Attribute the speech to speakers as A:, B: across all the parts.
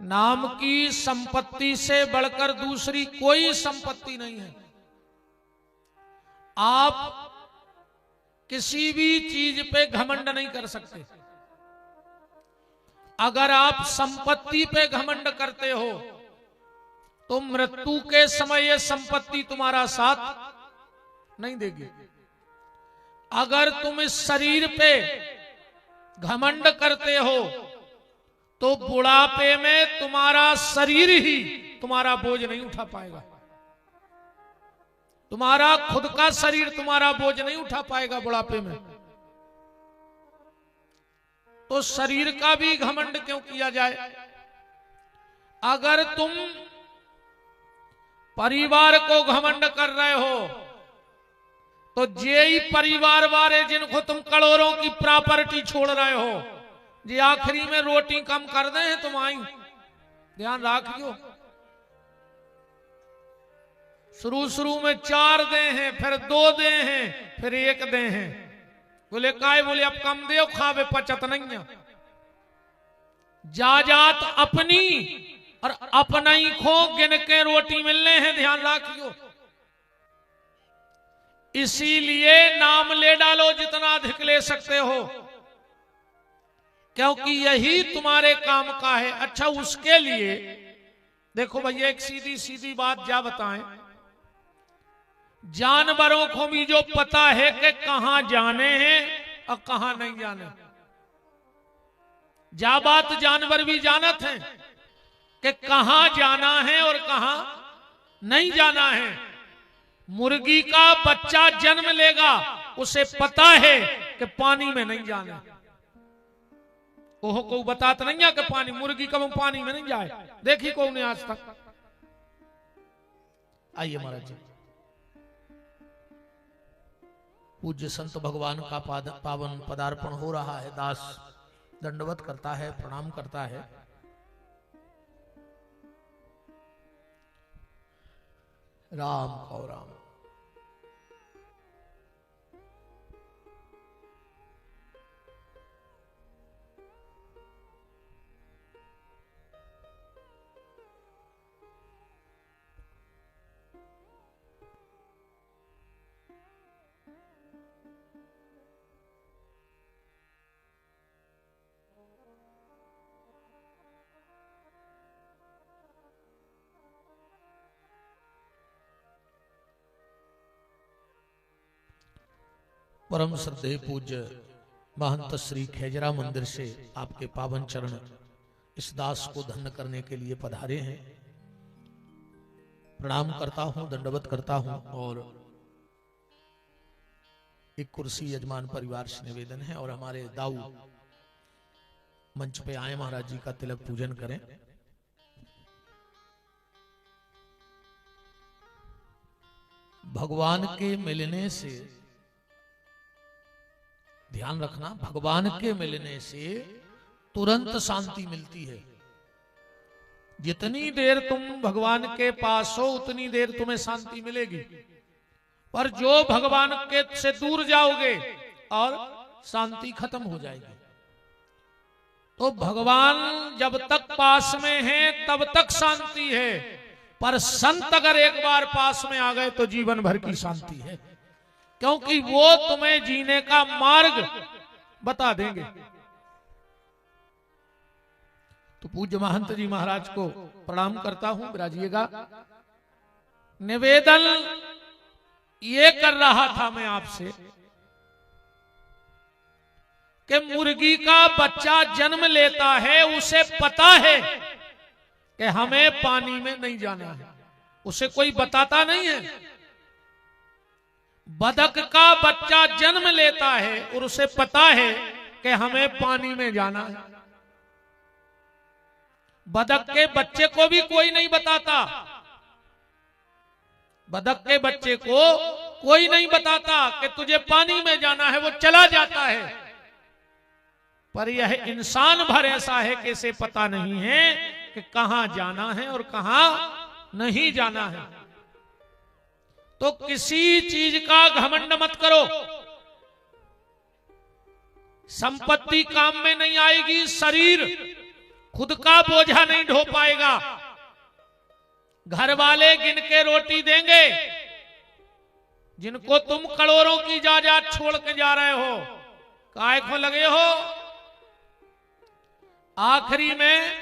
A: नाम की संपत्ति से बढ़कर दूसरी कोई संपत्ति नहीं है। आप किसी भी चीज पे घमंड नहीं कर सकते। अगर आप संपत्ति पे घमंड करते हो तो मृत्यु के समय यह संपत्ति तुम्हारा साथ नहीं देगी। अगर तुम इस शरीर पे घमंड करते हो तो बुढ़ापे में तुम्हारा शरीर ही तुम्हारा बोझ नहीं उठा पाएगा। तुम्हारा खुद का शरीर तुम्हारा बोझ नहीं उठा पाएगा बुढ़ापे में। तो शरीर का भी घमंड क्यों किया जाए? अगर तुम परिवार को घमंड कर रहे हो तो जे ही परिवार वाले जिनको तुम करोड़ों की प्रॉपर्टी छोड़ रहे हो, जे आखिरी में रोटी कम कर दे हैं तुम आई, ध्यान रखियो। शुरू में 4 दे हैं, फिर 2 दे हैं, फिर 1 दे हैं। बोले काय? बोले अब कम दे, खावे पचत नहीं है। जाजात अपनी और अपना ही खो गिन के रोटी मिलने हैं, ध्यान रखियो। इसीलिए नाम ले डालो जितना अधिक ले सकते हो, क्योंकि यही तुम्हारे काम का है। अच्छा, उसके लिए देखो भैया, एक सीधी सीधी बात जा बताएं। जानवरों को भी जो पता है कि कहां जाने हैं और कहां नहीं जाने, जा बात जानवर भी जानत हैं कि कहां जाना है और कहां नहीं जाना है। मुर्गी का बच्चा जन्म लेगा, उसे पता है कि पानी में नहीं जाना। ओहो को बताता नहीं है कि पानी, मुर्गी कब पानी में नहीं जाए, देखी को ने आज तक। आइए महाराज जी, पूज्य संत भगवान का पावन पदार्पण हो रहा है। दास दंडवत करता है, प्रणाम करता है। राम और राम। परम श्रद्धेय पूज्य महंत श्री खेजरा मंदिर से आपके पावन चरण इस दास को धन्य करने के लिए पधारे हैं। प्रणाम करता हूं, दंडवत करता हूं। और एक कुर्सी यजमान परिवार से निवेदन है और हमारे दाऊ मंच पे आए, महाराज जी का तिलक पूजन करें। भगवान के मिलने से, ध्यान रखना, भगवान के मिलने से तुरंत शांति मिलती है। जितनी देर तुम भगवान के पास हो उतनी देर तुम्हें शांति मिलेगी, पर जो भगवान के से दूर जाओगे और शांति खत्म हो जाएगी। तो भगवान जब तक पास में है तब तक शांति है, पर संत अगर एक बार पास में आ गए तो जीवन भर की शांति है, क्योंकि वो तुम्हें जीने का मार्ग बता देंगे। तो पूज्य महंत जी महाराज को प्रणाम करता हूं, विराजिएगा। निवेदन ये कर रहा था मैं आपसे कि मुर्गी का बच्चा जन्म लेता है, उसे पता है कि हमें पानी में नहीं जाना है, उसे कोई बताता नहीं है। बतख का बच्चा जन्म लेता है और उसे पता है कि हमें पानी में जाना है। बतख के बच्चे को भी कोई नहीं बताता, बतख के बच्चे को कोई नहीं बताता कि तुझे पानी में जाना है, वो चला जाता है। पर यह इंसान भर ऐसा है कि इसे पता नहीं है कि कहां जाना है और कहां नहीं जाना है। तो किसी चीज का घमंड मत करो। संपत्ति काम में नहीं आएगी, शरीर खुद का बोझा नहीं ढो पाएगा, घर वाले गिन के रोटी देंगे, जिनको तुम करोड़ों की जायदाद छोड़ के जा रहे हो, काय को लगे हो। आखिरी में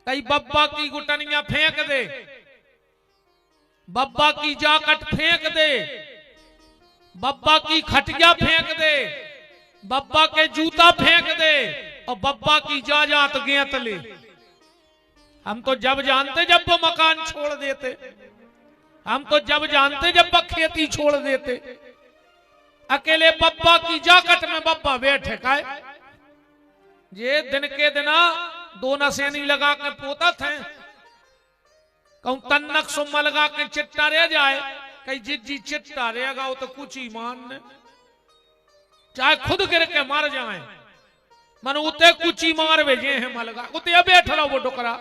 A: कई बब्बा की गुटनियां फेंक दे, बब्बा की जाकट फेंक दे, बब्बा की खटिया फेंक दे, बब्बा के जूता फेंक दे और बब्बा की जायदाद गेंत ले। हम तो जब जानते जब वो मकान छोड़ देते, हम तो जब जानते जब वो खेती छोड़ देते। अकेले बब्बा की जाकट में बब्बा बैठे काय ये दिन के दिना दो नसेनी लगा के पोता थे, कहूं तन्नक सुम्मा लगा के चिट्टा रह जाए, कहीं जिज्जी चिट्टा रहेगा वो तो कुछ ही मान, चाहे खुद गिर के मर जाए, मन उते कुछ ही मार भेजे हैं मलगा उते बैठ रहा वो डुकरा।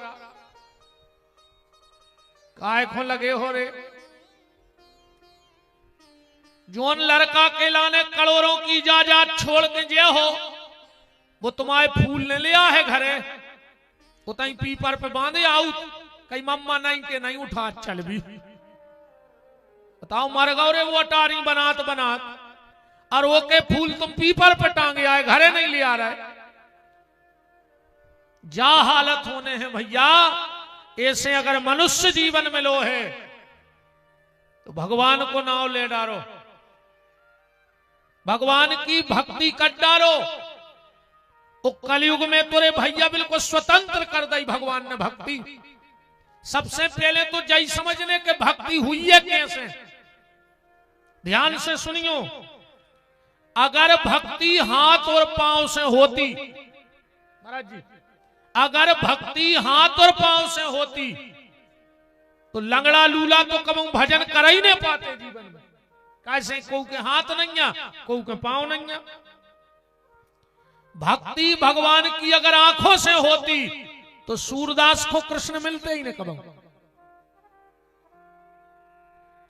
A: काय को लगे हो रे। जोन लड़का के लाने करोड़ों की जायदाद छोड़ के जे हो, वो तुम्हारे फूल ने लिया है घरे, वो तई पीपर पे बांधे आउट, कई मम्मा नहीं के नहीं उठा चल भी। बताओ मर गौ रे वो अटारी बनात बनात, और वो के फूल तुम पीपर पे टांगे आए, घरे नहीं ले आ रहे। जा हालत होने हैं भैया, ऐसे अगर मनुष्य जीवन में लो है तो भगवान को नाव ले डालो, भगवान की भक्ति कर डालो। वो कलयुग में तुरे भैया बिल्कुल स्वतंत्र कर दी भगवान ने भक्ति। सबसे पहले तो जय समझने के भक्ति हुई है कैसे, ध्यान से सुनियो। अगर भक्ति हाथ और पांव से होती, महाराज जी, अगर भक्ति हाथ और पांव से होती तो लंगड़ा लूला तो कभी भजन कर ही नहीं पाते जीवन में। कैसे कोई के हाथ नहीं है, कोई के पांव नहीं है। भक्ति भगवान की अगर आंखों से होती तो सूरदास को कृष्ण मिलते ही नहीं कभी,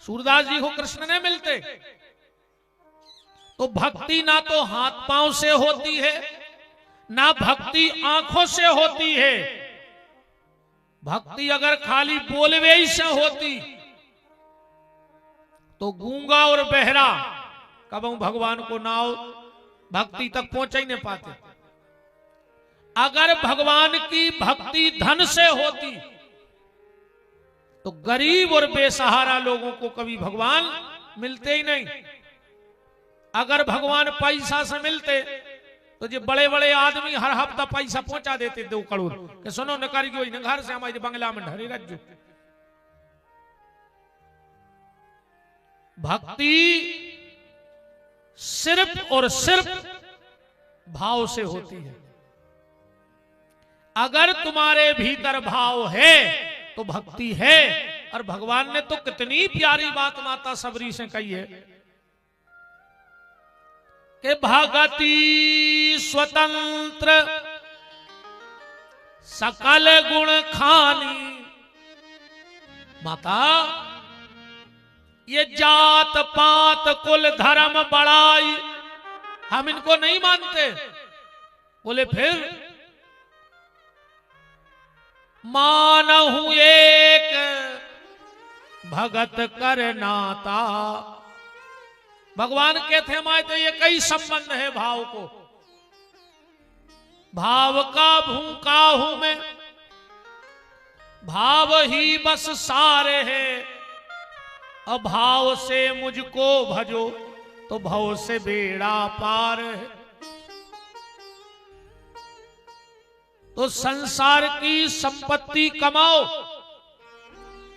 A: सूरदास जी को कृष्ण नहीं मिलते। तो भक्ति ना तो हाथ पांव से होती है, ना भक्ति आंखों से होती है। भक्ति अगर खाली बोलवे ही से होती तो गूंगा और बहरा कबू भगवान को नाव भक्ति तक पहुंच ही नहीं पाते। अगर भगवान की भक्ति धन से होती तो गरीब और बेसहारा लोगों को कभी भगवान मिलते ही नहीं। अगर भगवान पैसा से मिलते तो जो बड़े बड़े आदमी हर हफ्ता पैसा पहुंचा देते 2 करोड़ के, सुनो नकारी कोई न घर से हमारे बंगला में ढरी रज्जू। भक्ति सिर्फ और सिर्फ भाव से होती है। अगर तुम्हारे भीतर भाव है तो भक्ति है। और भगवान ने तो कितनी प्यारी बात माता सबरी से कही है कि भगति स्वतंत्र सकल गुण खानी। माता ये जात पात कुल धर्म बड़ाई हम इनको नहीं मानते। बोले फिर मानहु एक भगत कर नाता। भगवान कहते हमारे तो ये कई संबंध है भाव को। भाव का भूखा हूं मैं, भाव ही बस सारे है। अभाव से मुझको भजो तो भव से बेड़ा पार है। तो संसार की संपत्ति कमाओ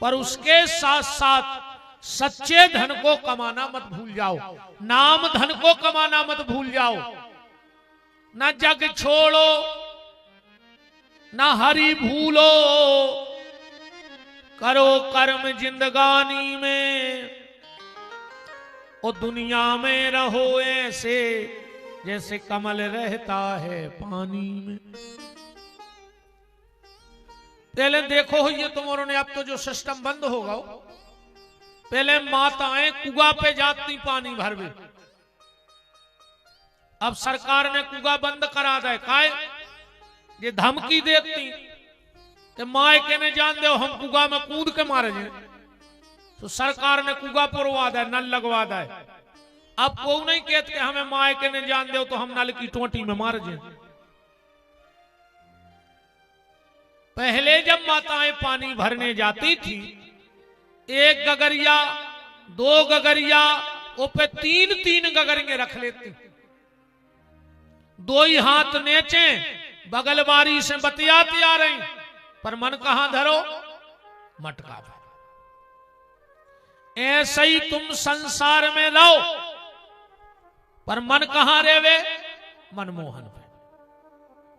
A: पर उसके साथ साथ सच्चे धन को कमाना मत भूल जाओ। नाम धन को कमाना मत भूल जाओ। ना जग छोड़ो ना हरि भूलो, करो कर्म जिंदगानी में और दुनिया में रहो ऐसे जैसे कमल रहता है पानी में। पहले देखो ये तुम्हारों ने, अब तो जो सिस्टम बंद होगा, पहले माताएं कुआ पे जाती पानी भरवे, अब सरकार ने कुआ बंद करा दे। काय ये धमकी देती कि माए के ने जान दो हम कुआ में कूद के मारे जाए, तो सरकार ने कुआ पुरवा दे, नल लगवा दे। अब को नहीं कहते कि हमें माए के ने जान दो तो हम नल की टोटी में मार जाए। पहले जब माताएं पानी भरने जाती थी, एक गगरिया, दो गगरिया, ऊपर तीन तीन गगरियां रख लेती, दो ही हाथ नीचे बगल बारी से बतियाती आ रही, पर मन कहां धरो, मटका पर। ऐसे ही तुम संसार में रहो, पर मन कहां रेवे, मनमोहन पे।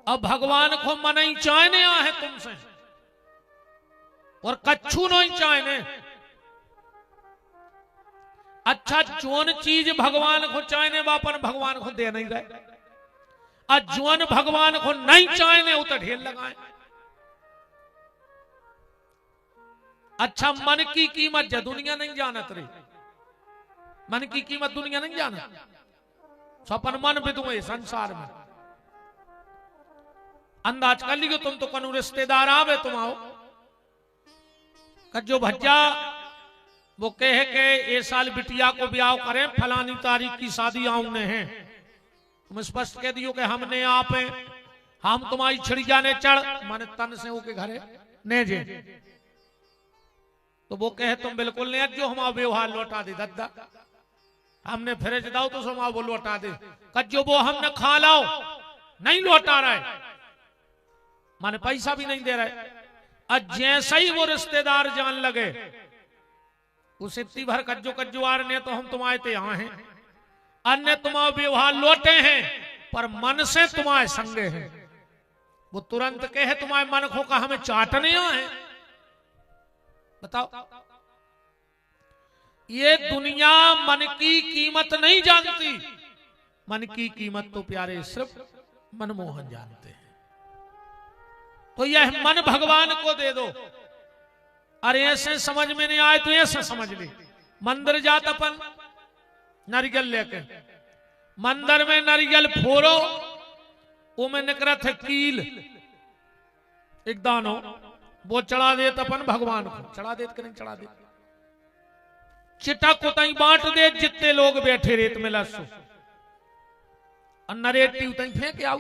A: अब भगवान को मन ही चाहने आ है तुमसे, और कच्छू नहीं चाहने। अच्छा, जोन चीज भगवान को चाहने वापन भगवान को दे नहीं रहे, और जोन भगवान को नहीं चाहने वो तो ढेर लगाए। अच्छा, मन की कीमत जो दुनिया नहीं जानत रही, मन की कीमत दुनिया नहीं जानत, सपन मन विदुए संसार में। अंदाज कर लियो तुम तो कनु रिश्तेदार आवे, तुम आओ कज्जो भज्जा, वो कहे के ये साल बिटिया को ब्याह करें, फलानी तारीख की शादी आउने हैं, तुम स्पष्ट कह दियो कि हमने आप हैं, हम तुम्हारी छिड़िया ने चढ़ माने तन से के घरे ने जे, तो वो कहे तुम बिल्कुल नहीं, जो हमारा व्यवहार लौटा दे दद्दा, हमने फ्रिज दाओ तो हमारा वो लौटा दे, कज्जो वो हमने खा लाओ, नहीं लौटा रहे, माने पैसा भी नहीं दे रहे। अब जैसे ही वो रिश्तेदार जान लगे, उस इतनी भर कज्जो कज्जुआर ने तो हम तुम्हारे ते यहाँ हैं, अन्य तुम्हारा व्यवहार लौटे हैं, पर मन से तुम्हारे संगे हैं। वो तुरंत कहे तुम्हारे मन को का हमें चाटने हैं। बताओ, ये दुनिया मन की कीमत नहीं जानती, मन की कीमत तो प्यारे सिर्फ मनमोहन जानते हैं। तो यह मन भगवान को दे दो। अरे ऐसे समझ में नहीं आए तो ऐसे समझ ले, मंदिर जात अपन नारियल लेके, मंदिर में नारियल फोड़ो, वो में निकरत है कील, एक दानो, वो चढ़ा दे अपन भगवान को, चढ़ा दे कि नहीं चढ़ा दे, चिटक को तई बांट दे, जितने लोग बैठे रेत में लसो, और नरेटी उतई फेंक आओ,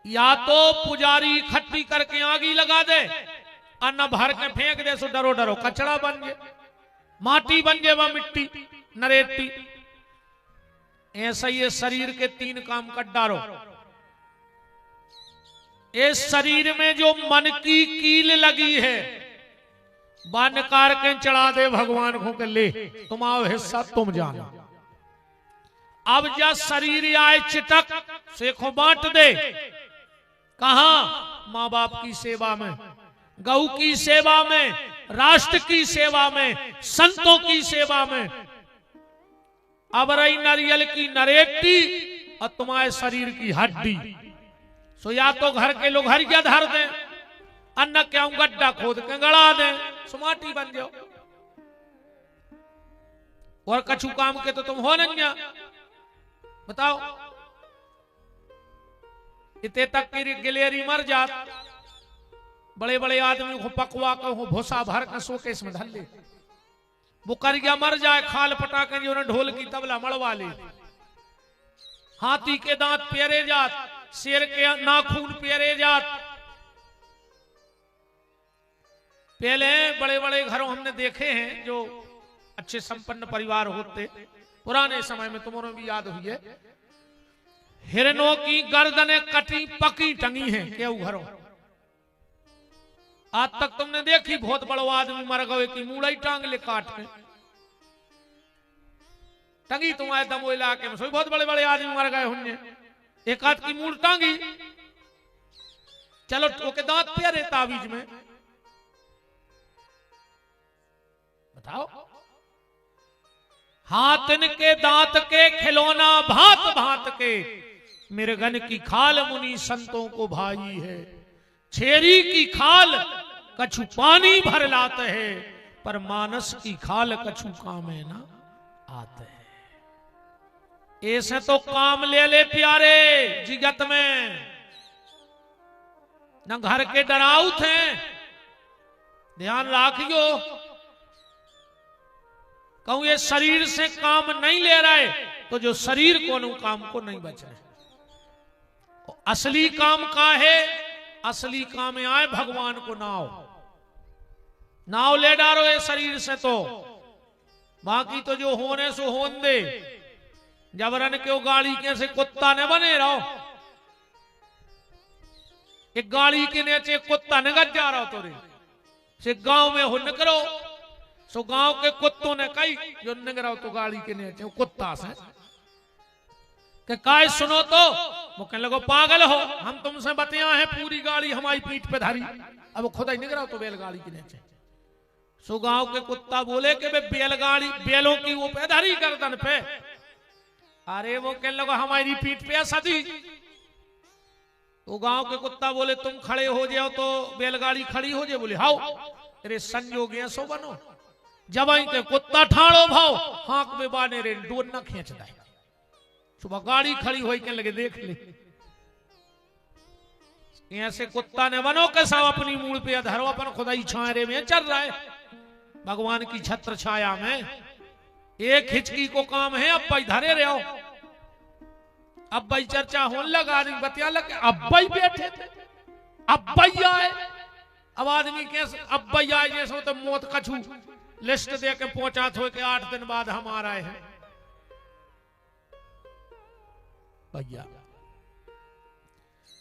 A: या तो पुजारी इकट्ठी करके आगी लगा दे, अन्न भर के फेंक दे, सो डरो डरो कचड़ा बन गए, माटी बन गए, वह मिट्टी नरेटी। ऐसा ये शरीर के तीन काम कर डालो। इस शरीर में जो मन की कील लगी है, बान कार के चढ़ा दे भगवान को के ले, तुम्हारा हिस्सा तुम जानो। अब जब शरीर आए चिटक से को बांट दे, कहा माँ बाप की सेवा में, गौ की सेवा में, राष्ट्र की सेवा में, संतों की सेवा में। अब रही नारियल की नरेटी और तुम्हारे शरीर की हड्डी, सो या तो घर के लोग हरिया धर दें, अन्न क्या गड्ढा खोद के गड़ा दें, सुमाटी बन जाओ, और कछु काम के तो तुम हो नहीं। बताओ, इतने तक की गिलेरी मर जात, बड़े बड़े आदमी को पकवा कर भूसा भर कर शोकेस में धर ले, वो करिया मर जाए, खाल पटा कर जो ढोल की तबला मड़वा ले, हाथी के दांत पेरे जात, शेर के नाखून पेरे जात। पहले बड़े बड़े घरों हमने देखे हैं, जो अच्छे संपन्न परिवार होते पुराने समय में, तुम्हारे भी याद हुई है, हिरणों की गर्दनें कटी पकी टंगी हैं केहू घरों। आज तक तुमने देखी बहुत बड़ो आदमी मर गए की मूड़ई टांग ले काट के टंगी, तुम्हारे दमो इलाके में बहुत बड़े बड़े आदमी मर गए होंगे, एक आध की मूड़ टांगी, चलो ओके दांत पेरे ताबीज में। बताओ, हाथन के दांत के खिलौना भांत भांत के, मिर्गन की खाल मुनि संतों को भाई है, छेरी की खाल कछु पानी भर लाते है, पर मानस की खाल कछु काम है ना आते है। ऐसे तो काम ले ले प्यारे जिगत में, न घर के डराऊ थे। ध्यान राखियो, कहूं ये शरीर से काम नहीं ले रहे तो जो शरीर को नु काम को नहीं बच रहे। असली काम का है? असली काम आए भगवान को नाव ले डारो ये शरीर से, तो बाकी तो जो होने सो होन दे। जबरन क्यों गाड़ी के से कुत्ता ने बने रहो। एक गाड़ी के नीचे कुत्ता निगत जा रहा तो रे से गांव में हो निकरो, सो गांव के कुत्तों ने कही जो निगराओ तो गाड़ी के नीचे कुत्ता से के काय सुनो तो वो कहने लगो पागल हो, हम तुमसे बतिया है पूरी गाड़ी हमारी पीठ पे धारी, अब खुदा ही निगराओ तो बैलगाड़ी के नीचे। सो गांव के कुत्ता बोले कि बैलगाड़ी बैलों की वो पैधारी गर्दन पे। अरे वो कहने लगो हमारी पीठ पे सदी। तो गांव के कुत्ता बोले तुम खड़े हो जाओ तो बैलगाड़ी खड़ी हो जाए। बोले हाउ, अरे संजोग सो बनो। जब के कुत्ता ठाड़ो भाव हाक में बाने रे डोर न खींच दे। सुबह गाड़ी खड़ी हो के लगे देख ले ऐसे कुत्ता ने बनो कैसा अपनी मूल पे धरो, अपन खुदाई छायरे में चल रहा है भगवान की छत्र छाया में। एक हिचकी को काम है, अब भाई धरे रहे हो। अब भाई चर्चा होने लगा, बतिया लगे अब भाई बैठे थे, अब भाई आए। अब आदमी कैसे अब भाई आए जैसे तो मौत कछू लिस्ट दे के पहुंचा थो के 8 दिन बाद हम आ रहे हैं। भैया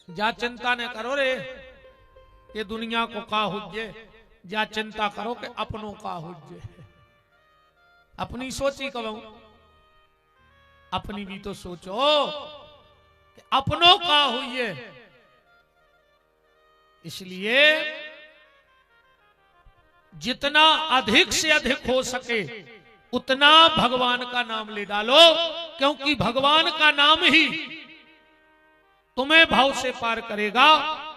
A: जा चिंता ने करो रे ये दुनिया को का हुज्जे, जा चिंता करो कि अपनों का हुज्जे। अपनी सोची करो, अपनी भी तो सोचो कि अपनों का हुई। इसलिए जितना अधिक से अधिक हो सके उतना भगवान का नाम ले डालो, क्योंकि भगवान का नाम ही तुम्हें भाव से पार करेगा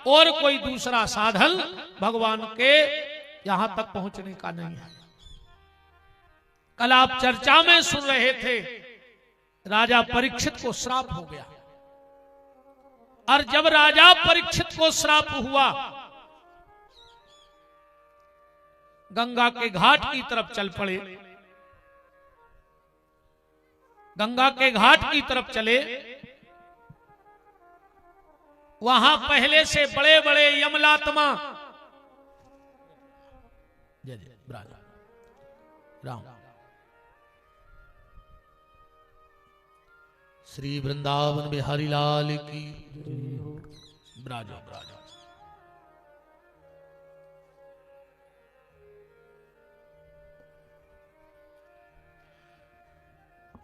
A: और कोई दूसरा साधन भगवान के यहां तक पहुंचने का नहीं है। कल आप चर्चा में सुन रहे थे राजा परीक्षित को श्राप हो गया, और जब राजा परीक्षित को श्राप हुआ गंगा के घाट की तरफ चल पड़े। गंगा के घाट की तरफ चले, वहां पहले से बड़े बड़े यमलात्मा जय जय राम श्री वृंदावन बिहारी लाल की ब्राजो ब्राजो।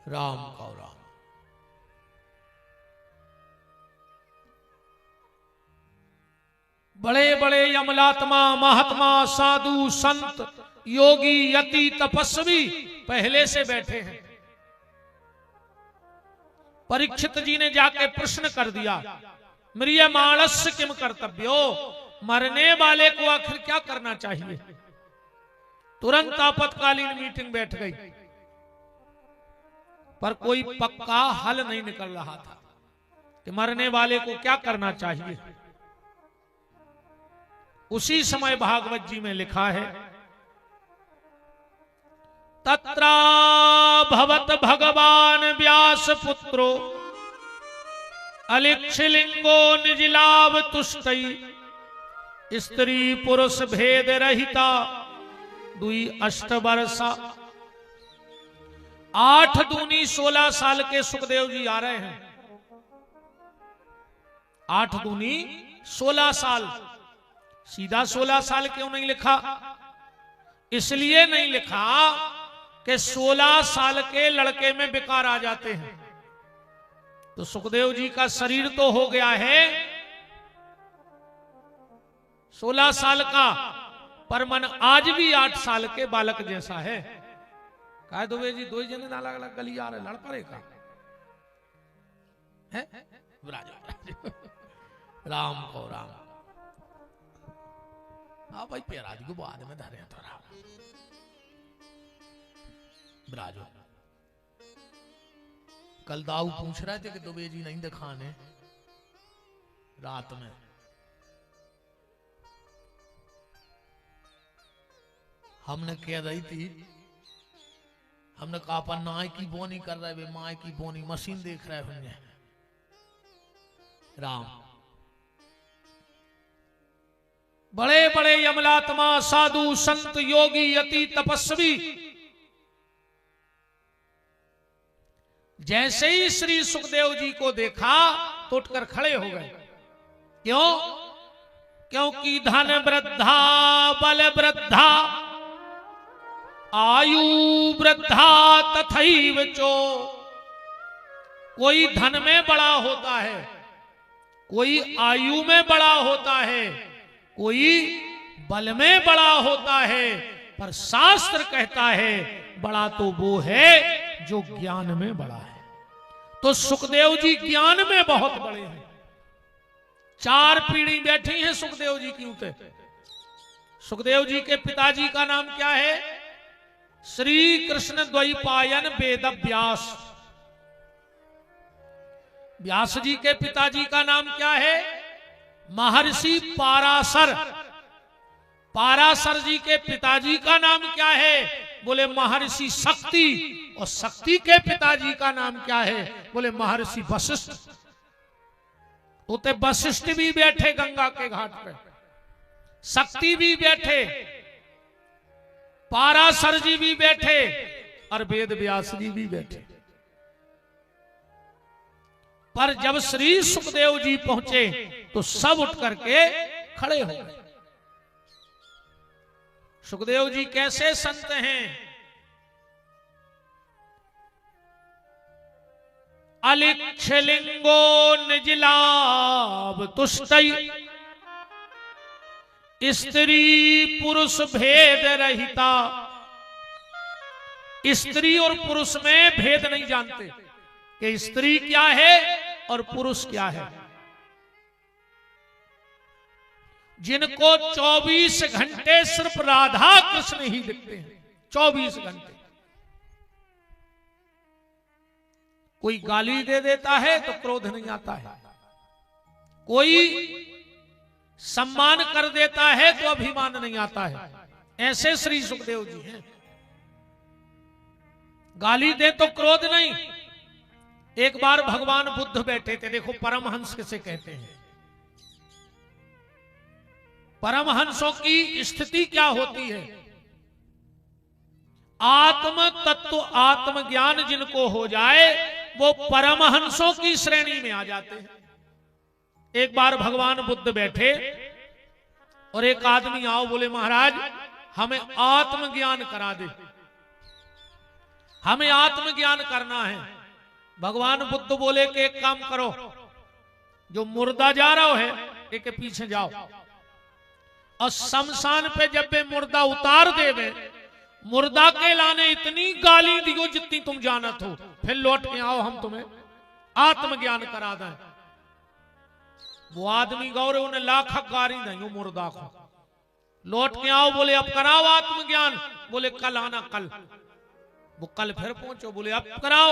A: राम का राम। बड़े बड़े यमलात्मा महात्मा साधु संत योगी यति तपस्वी पहले से बैठे हैं। परीक्षित जी ने जाके प्रश्न कर दिया, म्रियमाणस्य किम कर्तव्यो, मरने वाले को आखिर क्या करना चाहिए। तुरंत आपातकालीन मीटिंग बैठ गई, पर कोई पक्का हल नहीं निकल रहा था कि मरने वाले को क्या करना चाहिए। उसी समय भागवत जी में लिखा है, तत्रा भवत भगवान व्यास पुत्रो अलिक्षलिंगो निजलाभ तुष्टई स्त्री पुरुष भेद रहिता दुई 8 वर्षा। 8 दूनी 16 साल के सुखदेव जी आ रहे हैं। 8 दूनी 16 साल, सीधा 16 साल क्यों नहीं लिखा? इसलिए नहीं लिखा कि 16 साल के लड़के में विकार आ जाते हैं। तो सुखदेव जी का शरीर तो हो गया है 16 साल का, पर मन आज भी 8 साल के बालक जैसा है। कहा दुबे जी 2 जने अलग अलग गली आ रहे, लड़ पड़े का है? राम को राम। हाँ भाई पेरा जी को बाद में धरे तो राम ब्राजो। कल दाऊ पूछ रहे थे कि दुबे जी नहीं दिखाने रात में, हमने कह रही थी, हमने कहा अपन नाय की बोनी कर रहे वे, माय की बोनी मशीन देख रहे होंगे। राम बड़े बड़े यमलात्मा, साधु, संत, योगी, यति, तपस्वी जैसे ही श्री सुखदेव जी को देखा तो उठकर खड़े हो गए। क्यों? क्योंकि धन वृद्धा, बल वृद्धा, आयु वृद्धा तथैव चो। कोई धन में बड़ा होता है, कोई आयु में बड़ा होता है, कोई बल में बड़ा होता है, पर शास्त्र कहता है बड़ा तो वो है जो ज्ञान में बड़ा है। तो सुखदेव जी ज्ञान में बहुत बड़े हैं। 4 पीढ़ी बैठी हैं सुखदेव जी की ऊपर। सुखदेव जी के पिताजी का नाम क्या है? श्री कृष्ण द्वैपायन वेद व्यास। व्यास जी के पिताजी का नाम क्या है? महर्षि पाराशर। पाराशर जी के पिताजी का नाम क्या है? बोले महर्षि शक्ति। और शक्ति के पिताजी का नाम क्या है? बोले महर्षि वशिष्ठ। उते वशिष्ठ भी बैठे गंगा के घाट पे, शक्ति भी बैठे, पाराशर जी भी बैठे और वेद व्यास जी भी बैठे। पर जब श्री सुखदेव जी पहुंचे तो सब उठ करके खड़े हो गए। सुखदेव जी कैसे संत हैं? अलिक्षलिंगो निजलाभ तुष्टि, स्त्री पुरुष भेद रहिता। स्त्री और पुरुष में भेद नहीं जानते कि स्त्री क्या है और पुरुष क्या है। जिनको 24 घंटे सिर्फ राधा कृष्ण ही दिखते हैं, 24 घंटे। कोई गाली दे देता है तो क्रोध नहीं आता है, कोई सम्मान कर देता है तो अभिमान नहीं आता है। ऐसे श्री सुखदेव जी हैं। गाली दे तो क्रोध नहीं। एक बार भगवान बुद्ध बैठे थे, देखो परमहंस किसे कहते हैं। परमहंसों की स्थिति क्या होती है? आत्म तत्व, आत्मज्ञान जिनको हो जाए वो परमहंसों की श्रेणी में आ जाते हैं। एक बार भगवान बुद्ध बैठे और एक आदमी आओ, बोले महाराज हमें आत्मज्ञान करा दे, हमें आत्मज्ञान करना है। भगवान बुद्ध बोले कि एक काम करो, जो मुर्दा जा रहा है एक पीछे जाओ और शमशान पे जब वे मुर्दा उतार देवे, मुर्दा के लाने इतनी गाली दियो जितनी तुम जानत हो, फिर लौट के आओ, हम तुम्हें आत्मज्ञान करा दें। वो आदमी गौरे उन्हें लाख गारी देंगे मुर्दा को। लौट के आओ, बोले अब कराओ आत्मज्ञान। बोले कल आना, कल। वो कल फिर पहुंचो, बोले अब कराओ।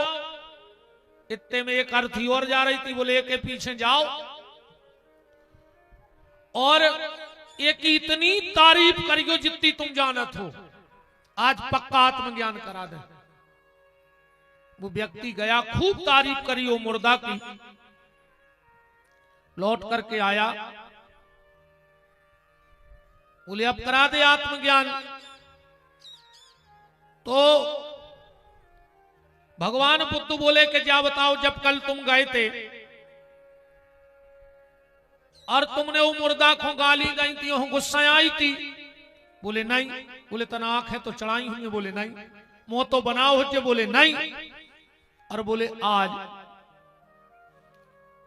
A: इतने में एक अर्थी और जा रही थी, बोले एक के पीछे जाओ और एक इतनी तारीफ करियो जितनी तुम जानत हो, आज पक्का आत्मज्ञान करा दे। वो व्यक्ति गया, खूब तारीफ करियो मुर्दा की, लौट करके आया, बोले अब करा दे आत्मज्ञान। तो भगवान बुद्ध बोले कि जा बताओ, जब कल तुम गए थे और तुमने वो मुर्दा को गाली गई थी, गुस्सा आई थी? बोले नहीं। बोले तना आंख है तो चढ़ाई हुई है? बोले नहीं। मुंह तो बनाओ हो? बोले नहीं। और बोले आज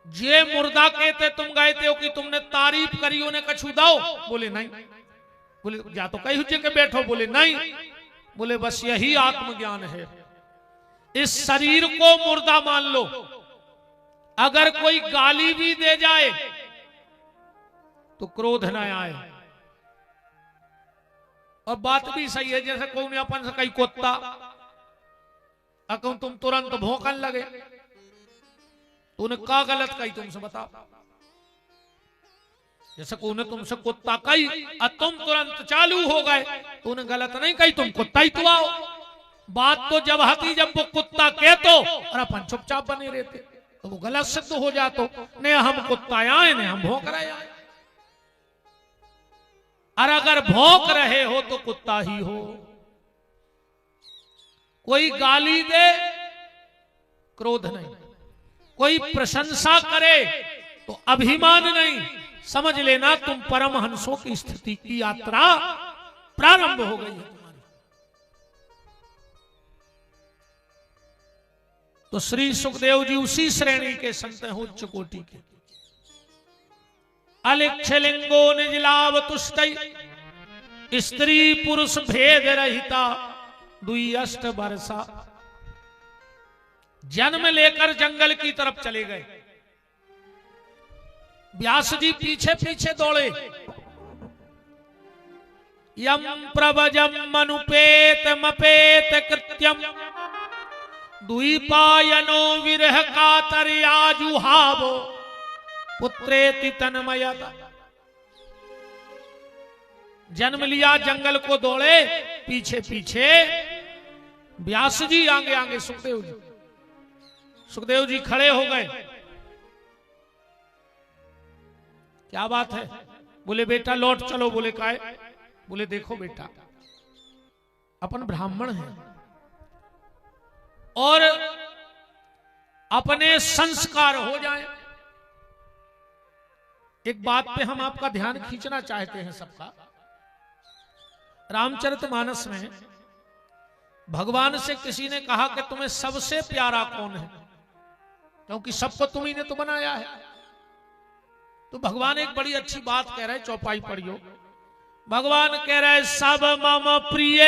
A: जे मुर्दा कहते तुम गए थे कि तुमने तारीफ करी, उन्हें कछु दाओ? बोले नहीं। बोले जा तो कहीं हुज्जे के बैठो? बोले नहीं। बोले बस यही आत्मज्ञान है। इस शरीर को मुर्दा मान लो, अगर कोई गाली भी दे जाए तो क्रोध न आए। और बात भी सही है, जैसे कोई ने अपन से कहीं कुत्ता, अगर तुम तुरंत भौंकन लगे तो उन्हें क्या गलत कही तुमसे बताओ? जैसे को उन्हें तुमसे कुत्ता कही और तुम तुरंत चालू हो गए तो उन्हें गलत नहीं कही, तुम कुत्ता ही तो आओ। बात तो जब आती जब वो कुत्ता कह तो और अपन चुपचाप बने रहते तो वो गलत सिद्ध हो जातो। ने हम कुत्ता आए ने हम भौंक रहे आए। और अगर भौंक रहे हो तो कुत्ता ही हो। कोई गाली दे क्रोध नहीं, कोई प्रशंसा करे तो अभिमान नहीं, समझ लेना तुम परमहंसों की स्थिति की यात्रा प्रारंभ हो गई है तुम्हारी। तो श्री सुखदेव जी उसी श्रेणी के संत हैं, उच्च कोटि के। अलिक्षलिंगो निजलाभ तुष्टि स्त्री पुरुष भेद रहिता दुई अष्ट वर्षा। जन्म लेकर जंगल की तरफ चले गए। व्यास जी पीछे पीछे दौड़े। यम प्रवजम मनुपेत मपेत कृत्यम द्वीपायनो विरह कातर्याजुहावो पुत्रेति तन्मयता। जन्म लिया, जंगल को दौड़े, पीछे पीछे व्यास जी, आगे आगे सुखदेव जी। सुखदेव जी खड़े हो गए। क्या बात है? बोले बेटा लौट चलो। बोले काहे? बोले देखो बेटा, अपन ब्राह्मण हैं और अपने संस्कार हो जाएं। एक बात पे हम आपका ध्यान खींचना चाहते हैं सबका। रामचरितमानस में भगवान से किसी ने कहा कि तुम्हें सबसे प्यारा कौन है, क्योंकि सबको तुम्ही ने तो बनाया है। तो भगवान एक बड़ी अच्छी बात कह रहे, चौपाई पढ़ियो। भगवान कह रहे सब मम प्रिय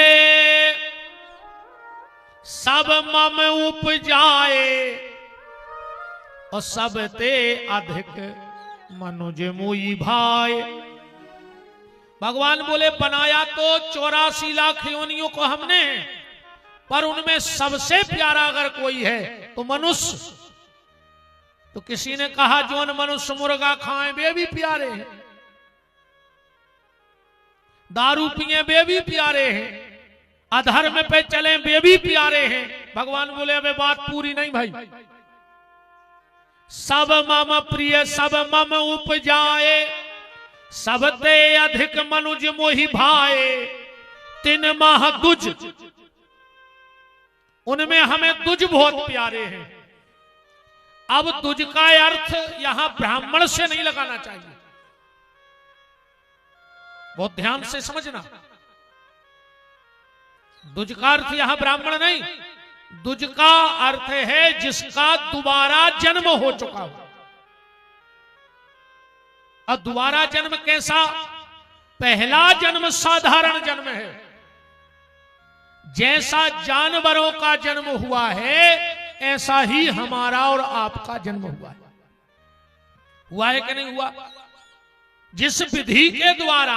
A: सब मम उपजाए और सब ते अधिक मनुज मुई भाई। भगवान बोले बनाया तो 84 लाख योनियों को हमने, पर उनमें सबसे प्यारा अगर कोई है तो मनुष्य। तो किसी ने कहा जोन मनुष्य मुर्गा खाएं वे भी प्यारे हैं, दारू पिए वे भी प्यारे हैं, अधर्म पे चले वे भी प्यारे हैं। भगवान बोले अबे बात पूरी नहीं भाई। सब मम प्रिय सब मम उपजाए सब ते अधिक मनुज मोहि भाए तिन माह दुज। उनमें हमें दुज बहुत प्यारे हैं। अब दुज का अर्थ यहां ब्राह्मण से नहीं लगाना चाहिए, बहुत ध्यान से समझना। दुज का अर्थ यहां ब्राह्मण नहीं, दुज का अर्थ है जिसका दोबारा जन्म हो चुका हो। और दोबारा जन्म कैसा? पहला जन्म साधारण जन्म है, जैसा जानवरों का जन्म हुआ है ऐसा ही हमारा और आपका जन्म हुआ है। हुआ है कि नहीं हुआ? जिस विधि के द्वारा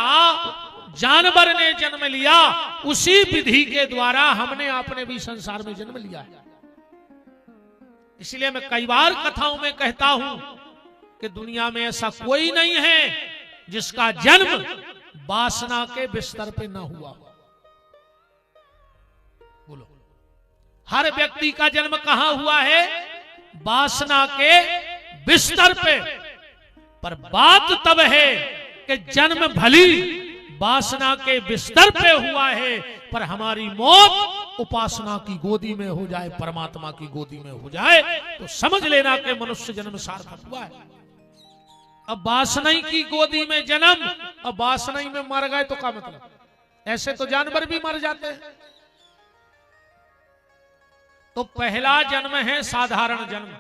A: जानवर ने जन्म लिया उसी विधि के द्वारा हमने आपने भी संसार में जन्म लिया है। इसलिए मैं कई बार कथाओं में कहता हूं कि दुनिया में ऐसा कोई नहीं है जिसका जन्म वासना के बिस्तर पे ना हुआ। बोलो, हर व्यक्ति का जन्म कहां हुआ है? वासना के बिस्तर पे। पर बात तब है कि जन्म भली वासना के बिस्तर पे हुआ है, पर हमारी मौत उपासना की गोदी में हो जाए, परमात्मा की गोदी में हो जाए, तो समझ लेना कि मनुष्य जन्म सार्थक हुआ है। अब वासना की गोदी में जन्म, अब वासना में मर गए तो क्या मतलब? ऐसे तो जानवर भी मर जाते हैं। तो पहला जन्म है साधारण जन्म,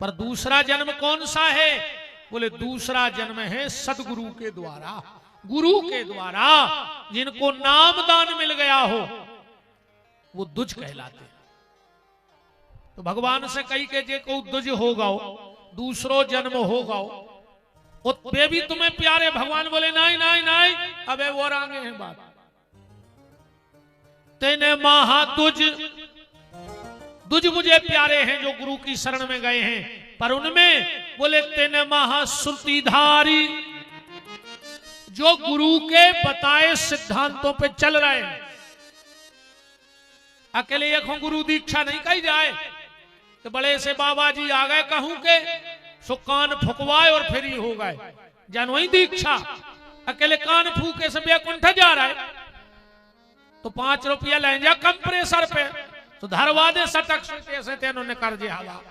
A: पर दूसरा जन्म कौन सा है? बोले दूसरा जन्म है सदगुरु के द्वारा, गुरु के द्वारा। जिनको नाम दान मिल गया हो वो दुज कहलाते हैं। तो भगवान से कही के जे को दुज होगा, दूसरो जन्म होगा, वे भी तुम्हें प्यारे। भगवान बोले नहीं नहीं नहीं, अबे वो आगे है बात। तेने महा दुज, दुज मुझे प्यारे हैं जो गुरु की शरण में गए हैं, पर उनमें बोले तेने महाश्रुतिधारी, जो गुरु के बताए सिद्धांतों पे चल रहे हैं। अकेले एक गुरु दीक्षा नहीं कही जाए तो बड़े से बाबा जी आ गए कहूं के सो कान फुकवाए और फिर ही हो गए। जानवई दीक्षा अकेले कान फूके से बैकुंठ जा रहा है तो 5 रुपया ले जा कंप्रेसर पे तो धरवा दे सटक से तेनों ने कर दिया हवा।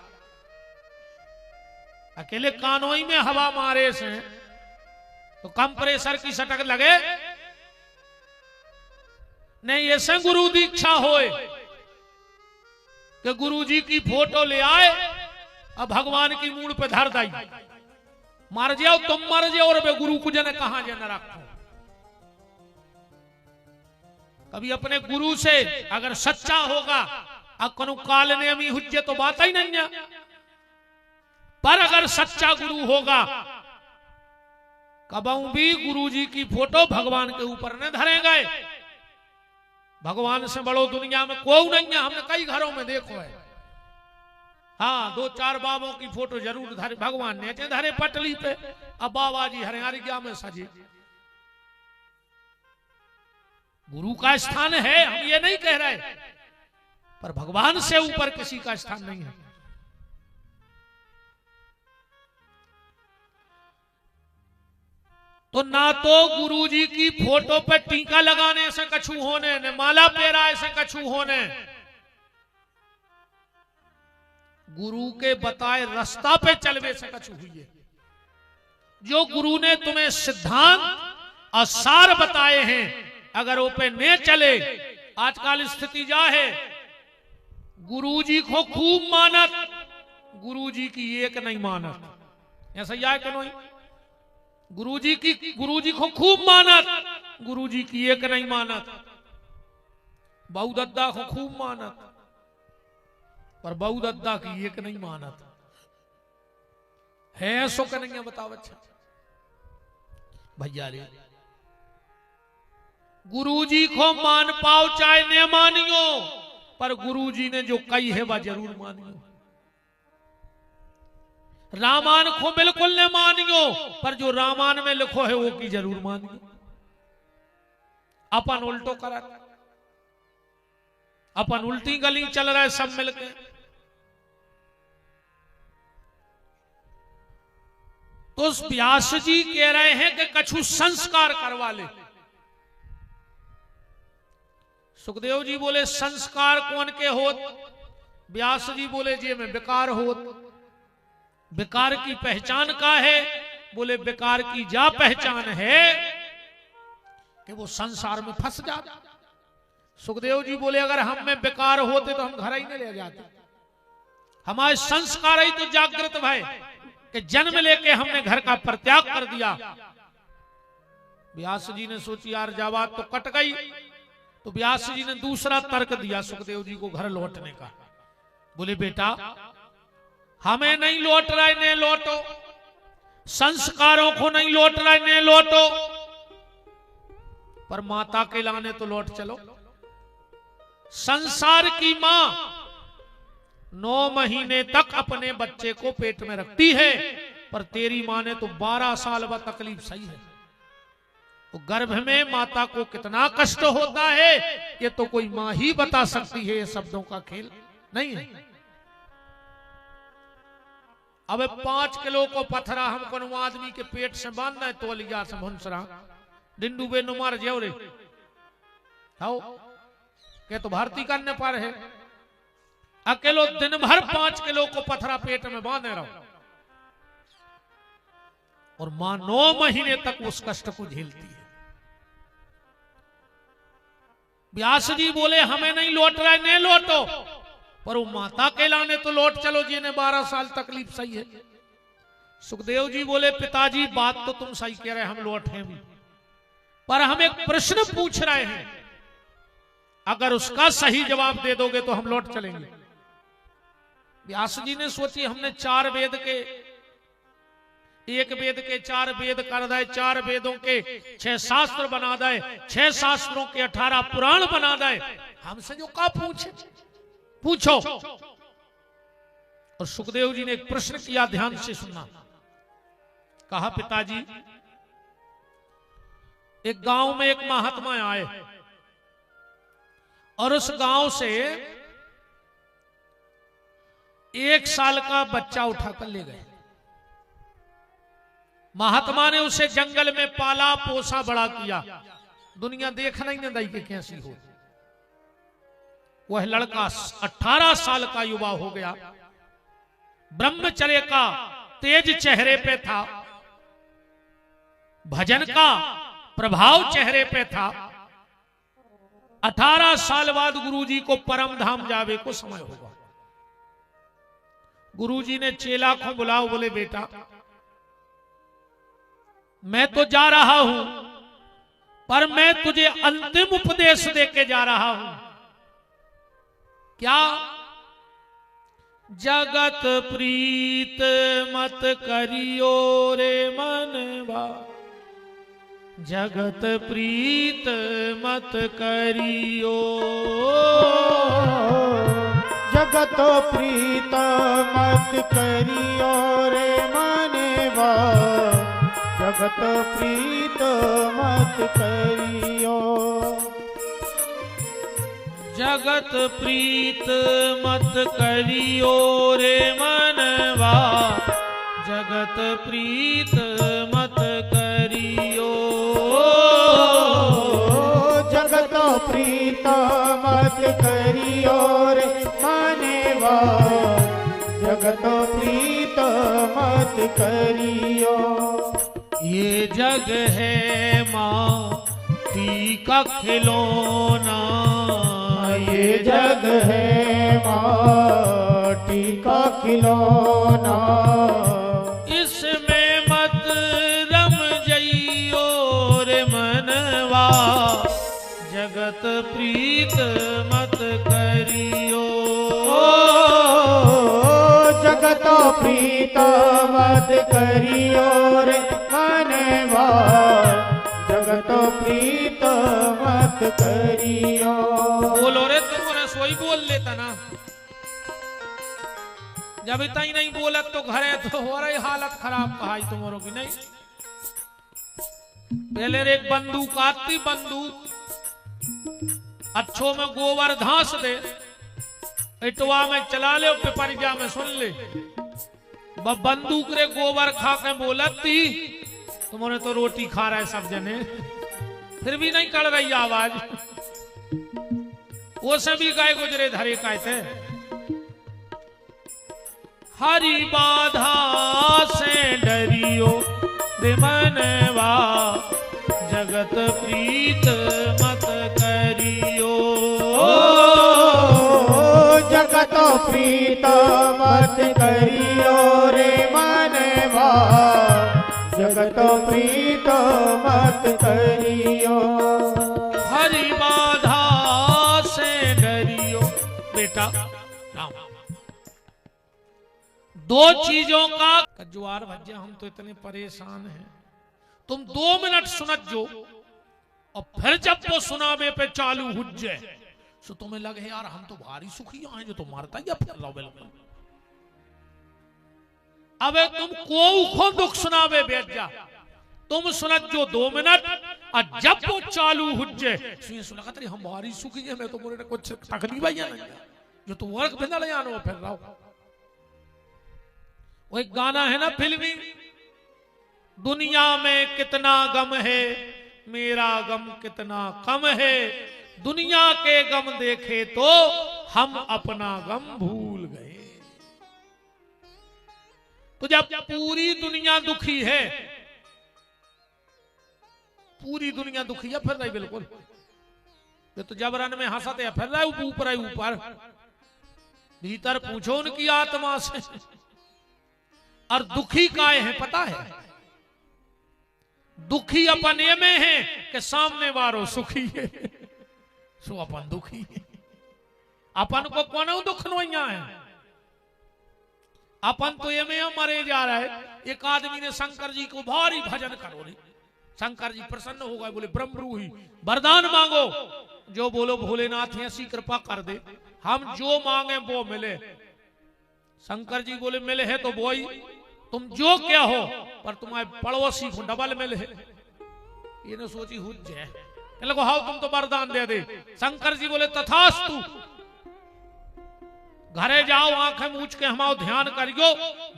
A: अकेले कानोई में हवा मारे से तो कंप्रेसर की सटक लगे नहीं। ऐसे गुरु दीक्षा होए कि गुरु जी की फोटो ले आए अब भगवान की मूड पे धर दाई, मर जाओ तुम मर जाओ और गुरु को जने कहां जने रखो। कभी अपने गुरु से अगर सच्चा होगा अकनु काल ने अमी हुज्जे तो बात ही नहीं है, पर अगर सच्चा गुरु होगा कबहू भी गुरु जी की फोटो भगवान के ऊपर न धरे गए। भगवान से बड़ो दुनिया में कोई नहीं है। हमने कई घरों में देखो है, हाँ 2-4 बाबों की फोटो जरूर धरे भगवान ने धरे पटली पे। अब बाबा जी हरियाणी क्या में सजे गुरु का स्थान है, हम ये नहीं कह रहे, पर भगवान से ऊपर किसी का स्थान नहीं है। तो ना तो गुरु जी की फोटो पे टीका लगाने से कछु होने ने, माला पेराए से कछु होने, गुरु के बताए रास्ता पे चलवे से कछु हुई है। जो गुरु ने तुम्हें सिद्धांत और सार बताए हैं अगर वो पे ने चले, आजकल स्थिति जा है गुरु जी को खूब मानत, गुरु जी की एक नहीं मानत। ऐसा या कि नहीं? गुरु जी को खूब मानत, गुरु जी की एक नहीं मानत। बहु दद्दा को खूब मानत पर बहु दद्दा की एक नहीं मानत है। सो करेंगे बताओ अच्छा भैया रे, गुरु जी को मान पाओ चाहे न मानियो, पर गुरु जी ने जो कही है वह जरूर मानियो। रामायण को बिल्कुल न मानियो, पर जो रामायण में लिखो है वो की जरूर मानियो। अपन उल्टो कर, अपन उल्टी गली चल रहे सब मिलके। तो व्यास जी कह रहे हैं कि कछु संस्कार करवा ले। सुखदेव जी बोले संस्कार कौन के होत? व्यास जी बोले जे में विकार होत। विकार की पहचान का है? बोले विकार की जा पहचान है कि वो संसार में फंस जाता। सुखदेव जी बोले अगर हम में विकार होते तो हम घर ही नहीं ले जाते। हमारे संस्कार ही तो जागृत भाई कि जन्म लेके हमने घर का परित्याग कर दिया। व्यास जी ने सोची यार जावात तो कट गई, तो व्यास जी ने दूसरा तर्क दिया सुखदेव जी को घर लौटने का। बोले बेटा हमें नहीं लौट रहा है, ने लौटो। संस्कारों को नहीं लौट रहा है, ने लौटो। पर माता के लाने तो लौट चलो। संसार की मां 9 महीने तक अपने बच्चे को पेट में रखती है, पर तेरी मां ने तो 12 साल वह तकलीफ सही है। तो गर्भ में माता को कितना कष्ट होता है ये तो कोई मां ही बता सकती है, ये शब्दों का खेल नहीं है। अब 5 किलो को पथरा हमको आदमी के पेट से बांधना है तो लिया से भुंसरा डिंडू बे नुमार जेवरे हाउ के तो भारती करने पर है। अकेलो दिन भर 5 किलो को पथरा पेट में बांधे रहो और मां 9 महीने तक उस कष्ट को झेलती है। व्यास जी बोले हमें नहीं लौट रहा है, नहीं लौटो, पर वो माता के लाने तो लौट चलो जिन्हें 12 साल तकलीफ सही है। सुखदेव जी बोले पिताजी बात तो तुम सही कह रहे, हम लौटे भी, पर हम एक प्रश्न पूछ रहे हैं, अगर उसका सही जवाब दे दोगे तो हम लौट चलेंगे। व्यास जी ने सोची हमने 4 वेद के, एक वेद के 4 वेद कर दे, 4 वेदों के 6 शास्त्र बना दे, 6 शास्त्रों के 18 पुराण बना दे, हमसे जो का पूछो। और सुखदेव जी ने एक प्रश्न किया, ध्यान से सुनना। कहा, पिताजी एक गांव में एक महात्मा आए और उस गांव से 1 साल का बच्चा उठाकर ले गए। महात्मा ने उसे जंगल में पाला पोसा बड़ा किया, दुनिया देखना ही नहीं दी कि कैसी हो। वह लड़का 18 साल का युवा हो गया, ब्रह्मचर्य का तेज चेहरे पे था, भजन का प्रभाव चेहरे पे था। 18 साल बाद गुरुजी को परम धाम जावे को समय होगा। गुरुजी ने चेला को बुलाओ, बोले बेटा मैं तो जा रहा हूं, पर मैं तुझे अंतिम उपदेश देके जा रहा हूं। क्या? जगत प्रीत मत करियो रे मनवा, जगत प्रीत मत करियो,
B: जगत प्रीत मत करियो रे मनवा, जगत प्रीत मत करियो,
A: जगत प्रीत मत करियो रे मनवा, जगत प्रीत मत करियो,
B: जगत प्रीत मत करियो रे मनवा, जगत प्रीत मत करियो।
A: ये जग है माटी का खिलौना,
B: ये जग है माटी का खिलौना,
A: इसमें मत रम जइयो रे मनवा, जगत प्रीत मत करियो,
B: जगत प्रीत मत करियो रे मनवा, जगत प्रीत मत करियो।
A: बोलो रे, तुम सोई बोल लेता ना, जब इतना ही नहीं बोलत तो घरे तो हो रही हालत खराब कहा तुम्हारों की नहीं। पहले रे एक बंदूक आती, बंदूक अच्छो में गोबर धांस दे, इटवा में चला ले, पिपरिया में सुन ले, बंदूक रे गोबर खा के बोलत थी, तुम्हारे तो रोटी खा रहे सब जने, फिर भी नहीं कर रही आवाज। वो सभी गाय गुजरे धरे कहते, हरि बाधा से डरियो रे मनवा, जगत प्रीत मत करियो,
B: जगत प्रीत मत करियो रे मनवा, जगत प्रीत मत करियो,
A: हरि बाधा से डरियो। बेटा दो चीजों का जुआर भज्जा, हम तो इतने परेशान हैं, तुम 2 मिनट सुनत जो, और फिर जब वो सुनावे पे चालू हुज्जे, तो तुम्हें लगे यार हम तो भारी सुखी हैं, जो तो मारता ही फिर लो बिल्कुल। अबे तुम को दुख सुनावे बैठ जा, तुम सुनत जो 2 मिनट, और जब वो चालू हुज्जे सुना कहते हम भारी सुखी है, मैं तो बोले कुछ तकलीफ ही नहीं, जो तो वर्क भिंदा ले आना फिर रहो। वो एक गाना है ना फिल्मी, दुनिया में कितना गम है, मेरा गम कितना कम है, दुनिया के गम देखे तो हम अपना गम भूल गए। तो जब पूरी दुनिया दुखी है, पूरी दुनिया दुखी है, फिर रही बिल्कुल, ये तो जबरन में हंसते हैं, फिर रहे ऊपर है, ऊपर भीतर पूछो उनकी आत्मा से। और दुखी काहे हैं पता है? दुखी अपन ये में है कि सामने वालों सुखी है, सो अपन दुखी है। अपन को कौन दुख नोइया है, अपन तो ये में मरे जा रहा है। एक आदमी ने शंकर जी को भारी भजन करो रे, शंकर जी प्रसन्न हो गए, बोले ब्रह्मरूही वरदान मांगो, जो बोलो भोलेनाथ ऐसी कृपा कर दे, हम जो मांगे वो मिले। शंकर जी बोले मिले है तो बोई तुम जो क्या हो, पर तुम्हारे पड़ोसी को डबल मिले है। ये न सोची हुज है, लगो हाउ तुम तो वरदान दे दे। शंकर जी बोले तथास्तु, घरे जाओ आंखें मूछ के हमारा ध्यान करियो,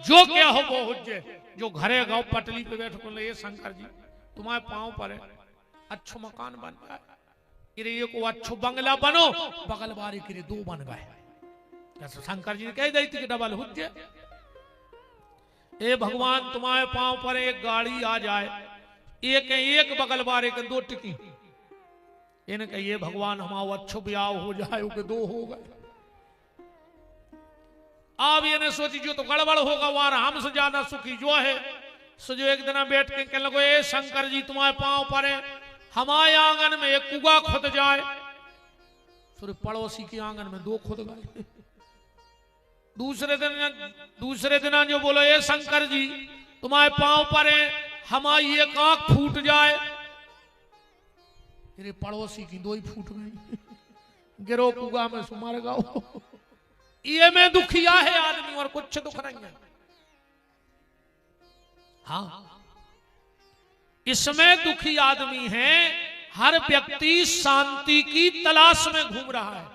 A: जो क्या हो वो हुज्जे। जो घरे गाओ पटली पे बैठ बोले ये शंकर जी तुम्हारे पांव पर है, अच्छो मकान बन गया, ये को अच्छो बंगला बनो, बगल बारी के दो बन गए। जैसे शंकर जी ने कह दी थी कि डबल हुज्जे। ए भगवान तुम्हारे पांव पर एक गाड़ी आ जाए, एक बगल बारे के दो टिकी, इन्हें कहिए भगवान हमारा अच्छो ब्याह हो जाए, उके दो हो गए। अब ये सोची जो तो गड़बड़ होगा वहां हमसे ज्यादा सुखी जो है। सो जो एक दिन बैठ के कहने लगो ए शंकर जी तुम्हारे पांव पर है, हमारे आंगन में एक कुआ खुद जाए। फिर पड़ोसी के आंगन में दो खुद गए। दूसरे दिन जो बोलो ये शंकर जी तुम्हारे पांव पर है, हमारी एक आंख फूट जाए। तेरे पड़ोसी की दो ही फूट गई। गिरो कुआ में सुमार गाओ। ये में दुखिया है आदमी और कुछ दुख नहीं है। हाँ, इसमें दुखी आदमी है। हर व्यक्ति शांति की तलाश में घूम रहा है।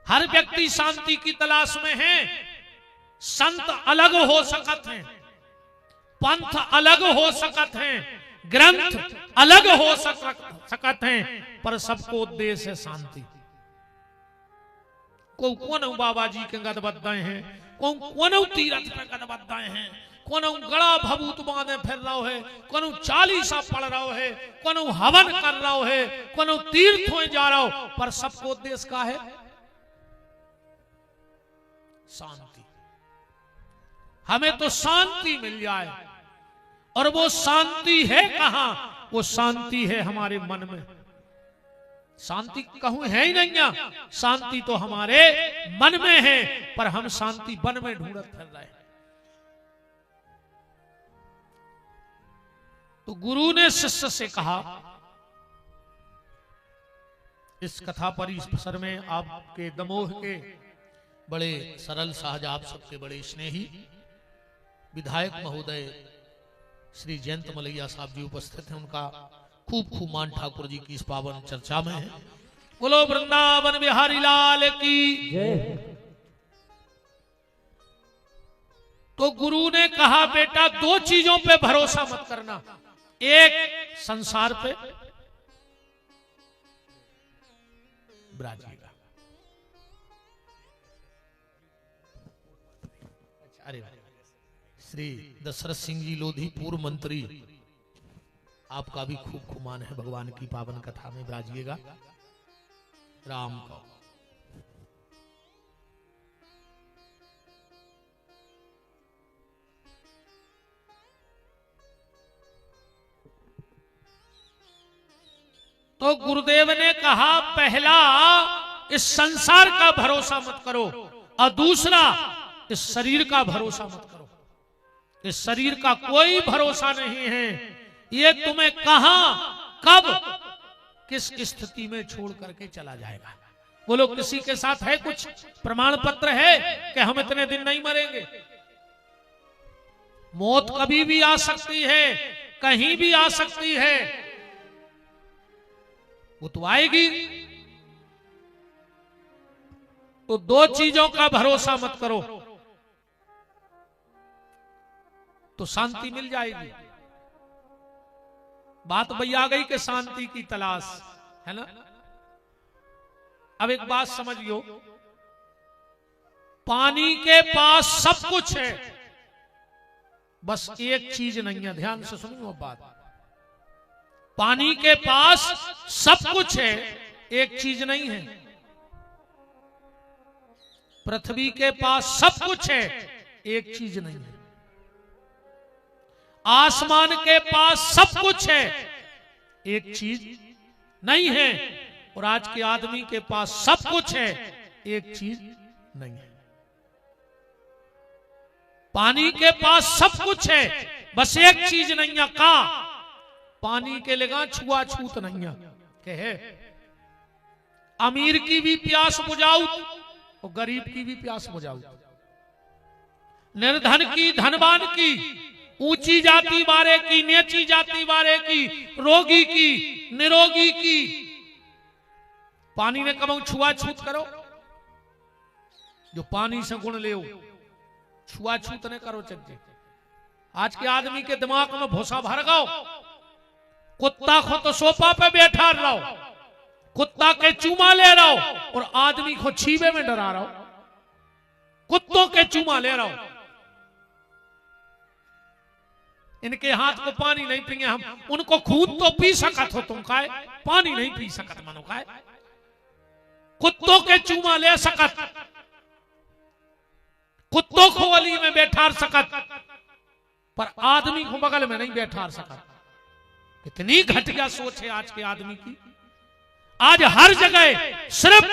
A: हर व्यक्ति शांति की तलाश में है। संत अलग हो सकत हैं, पंथ अलग हो सकत हैं, ग्रंथ अलग हो सकत हैं, पर सबको उद्देश्य है शांति। कौन बाबा जी के गदबद्दाए हैं, कौन तीरथ पे गदबद्दाए हैं, कौन गड़ा भभूत बांधे फिर रहा है, कौन चालीसा पढ़ रहा है, कौन हवन कर रहा है, कौन तीर्थ हो जा रहा हो, पर सबको उद्देश्य का है शांति। हमें तो शांति मिल जाए, और वो शांति है कहां? वो शांति है हमारे मन में। शांति कहूं है ही नहीं, शांति तो हमारे मन में है, पर हम शांति वन में ढूंढत फिर रहे हैं। तो गुरु ने शिष्य से कहा, इस कथा परिसर में आपके दमोह के बड़े सरल सहज, आप सबके बड़े स्नेही विधायक महोदय श्री जयंत मलैया साहब जी उपस्थित हैं। उनका खूब खूब मान ठाकुर जी की इस पावन चर्चा में है। बोलो वृंदावन बिहारी लाल की जय। तो गुरु ने कहा बेटा दो चीजों पे भरोसा मत करना, एक संसार पे ब्राजिएगा। अरे श्री दशरथ सिंह जी लोधी पूर्व मंत्री, आपका भी खूब खूब मान है। भगवान की पावन कथा में ब्राजिएगा। राम को तो गुरुदेव ने कहा पहला इस संसार का भरोसा मत करो, और दूसरा इस शरीर का भरोसा मत करो। इस शरीर का कोई भरोसा नहीं है, ये तुम्हें कहां कब किस स्थिति में छोड़ करके चला जाएगा। बोलो किसी के साथ है कुछ प्रमाण पत्र है कि हम इतने दिन नहीं मरेंगे? मौत कभी भी आ सकती है, कहीं भी आ सकती है, वो तो आएगी। तो दो चीजों का भरोसा मत करो तो शांति मिल जाएगी। बात भैया आ गई कि शांति की तलाश है ना। अब एक बात समझियो, पानी के पास सब कुछ है, बस एक चीज नहीं है। ध्यान से सुनियो अब बात। पानी के पास सब कुछ है, एक चीज नहीं है। पृथ्वी के पास सब कुछ है, एक चीज नहीं है। आसमान के पास सब कुछ है, एक चीज नहीं है। और आज के आदमी के पास सब कुछ है, एक चीज नहीं है। पानी के पास सब कुछ है, बस एक चीज नहीं है। का पानी के लगा छुआछूत नहीं है। अमीर की भी प्यास बुझाऊ और गरीब की भी प्यास बुझाओ। निर्धन की, धनवान की, ऊंची जाति वाले की, नीची जाति वाले की, रोगी की, निरोगी की, पानी ने कब छुआछूत करो। जो पानी से गुण ले छुआछूत ने करो। चज्जे आज के आदमी के दिमाग में भूसा भर गो। कुत्ता को तो सोफा पे बैठा रहो, कुत्ता के चूमा ले रहो, और आदमी को छीबे में डरा रहो। कुत्तों के चूमा ले रहो। इनके हाथ को पानी नहीं पिए हम, उनको खून तो पी सकत हो तुम खाए, पानी नहीं पी सकत मनो खाए। कुत्तों के चूमा ले सकत, कुत्तों को अली में बैठा सकत, पर आदमी को बगल में नहीं बैठा सकत। कितनी घटिया सोच है आज के आदमी की। आज हर जगह सिर्फ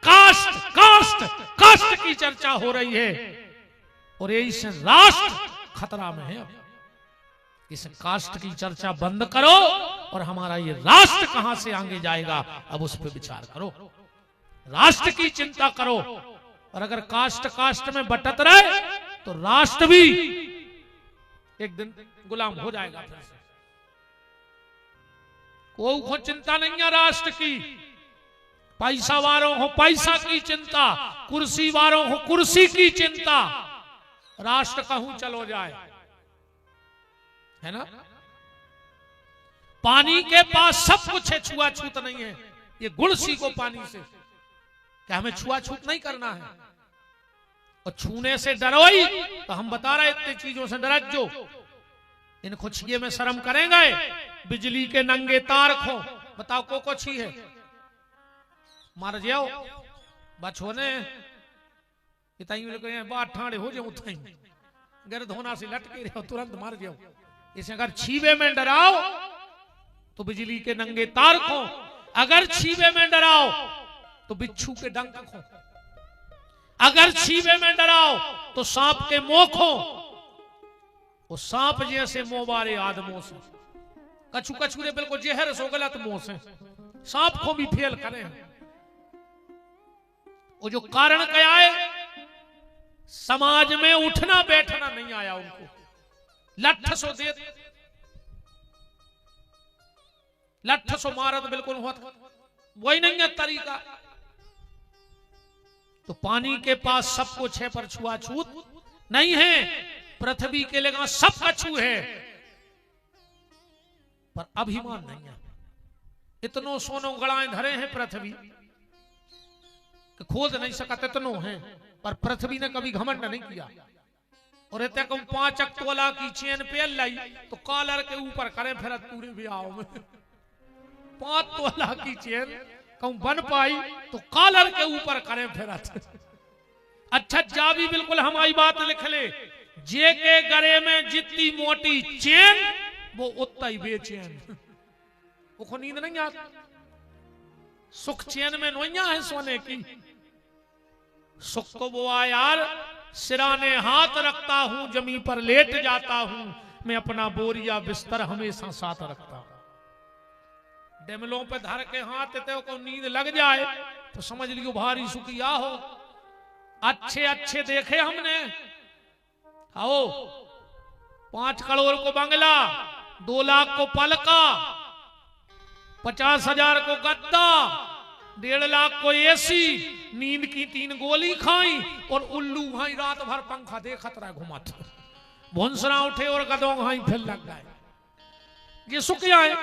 A: कास्ट कास्ट कास्ट की चर्चा हो रही है, और यही से राष्ट्र खतरा में है। इस कास्ट की चर्चा बंद करो, और हमारा ये राष्ट्र कहां से आगे जाएगा अब उस पर विचार करो। राष्ट्र की चिंता करो। और अगर कास्ट कास्ट में बटत रहे तो राष्ट्र भी एक दिन गुलाम हो जाएगा। फिर से कोई को चिंता नहीं है राष्ट्र की। पैसा वालों हो पैसा की चिंता, कुर्सी वालों हो कुर्सी की चिंता। राष्ट्र कहूं चलो जाए, है ना। पानी के पास सब कुछ है, छुआछूत नहीं है। ये गुण सीखो पानी से, क्या हमें छुआछूत नहीं करना है। और छूने से डरो ही तो हम बता रहे इतनी चीजों से डर जो इन खुशिये में शर्म करेंगे। बिजली के नंगे तार खो, बताओ को छी है मार जाओ बचो ने बात ठाणे हो जाओ थई गर धोना से लटके रहो तुरंत मार जाओ। इसे अगर छीवे में डराओ तो बिजली के नंगे तार खो, अगर छीवे में डराओ तो बिच्छू के डंक खो, अगर छीवे में डराओ तो सांप के मोह खो। वो सांप जैसे मोह वाले आदमों से कछु कछु रे बिल्कुल जहर सो गलत मोह से सांप को भी फेल करें। वो जो कारण क्या है, समाज में उठना बैठना नहीं आया उनको। लठ सो दे लठ सो मारत बिल्कुल हुआ, वही नहीं है तरीका। तो पानी के पास सब कुछ है पर छुआछूत नहीं है। पृथ्वी के लिए सब कछु है पर अभिमान नहीं है। इतनो सोनो गड़ाएं धरे हैं पृथ्वी कि खोद नहीं सकत, इतनो है। पर पृथ्वी ने कभी घमंड नहीं किया। और इतने कम 5 तोला की चेन पहन लाई तो कॉलर के ऊपर करें फिर पूरे ब्याह में 5 तोला की चेन कहूं बन पाई तो कॉलर के ऊपर करें फिर। अच्छा जा भी बिल्कुल हमारी बात लिख ले, जे के गले में जितनी मोटी चेन वो उतना ही बेचैन। वो नींद नहीं आती। सुख चैन में नोइया है सोने की। सुख तो वो आ यार सिराने हाथ रखता हूं, जमीन पर लेट जाता हूं, मैं अपना बोरिया बिस्तर हमेशा साथ रखता हूं। डेमलों पे धर के हाथ तो को नींद लग जाए तो समझ लियो भारी सुखिया हो। अच्छे अच्छे देखे हमने, आओ 5 करोड़ को बंगला, 2 लाख को पलका, 50,000 को गद्दा, 1.5 लाख को एसी, नींद की 3 गोली खाई और उल्लू भाई रात भर पंखा देखत रहा घुमत। भुंसरा उठे और गदों भाई फिर लग गए। ये सुखिया है।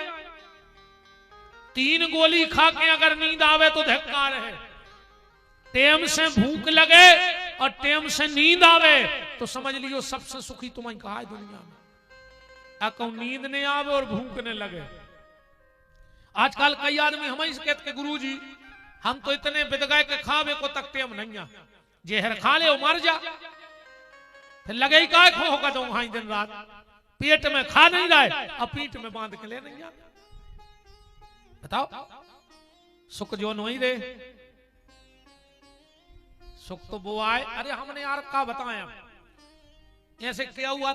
A: 3 गोली खा के अगर नींद आवे तो धिक्कार है। टेम से भूख लगे और टेम से नींद आवे तो समझ लियो सबसे सुखी तुम्हें कहा है दुनिया में। अको नींद नहीं आवे और भूख नहीं लगे। आजकल कई आदमी हमें कहते के गुरुजी हम तो इतने बिद गए के खावे को तक टेम नहीं आ, जहर खा ले मर जा। फिर लगे ही काय खो होगा तो वहां दिन रात पेट में खा नहीं रहा अब पीठ में बांध के ले नहीं जाता। बताओ सुख जो नहीं रे, सुख तो वो आए। अरे हमने यार क्या बताया, ऐसे क्या हुआ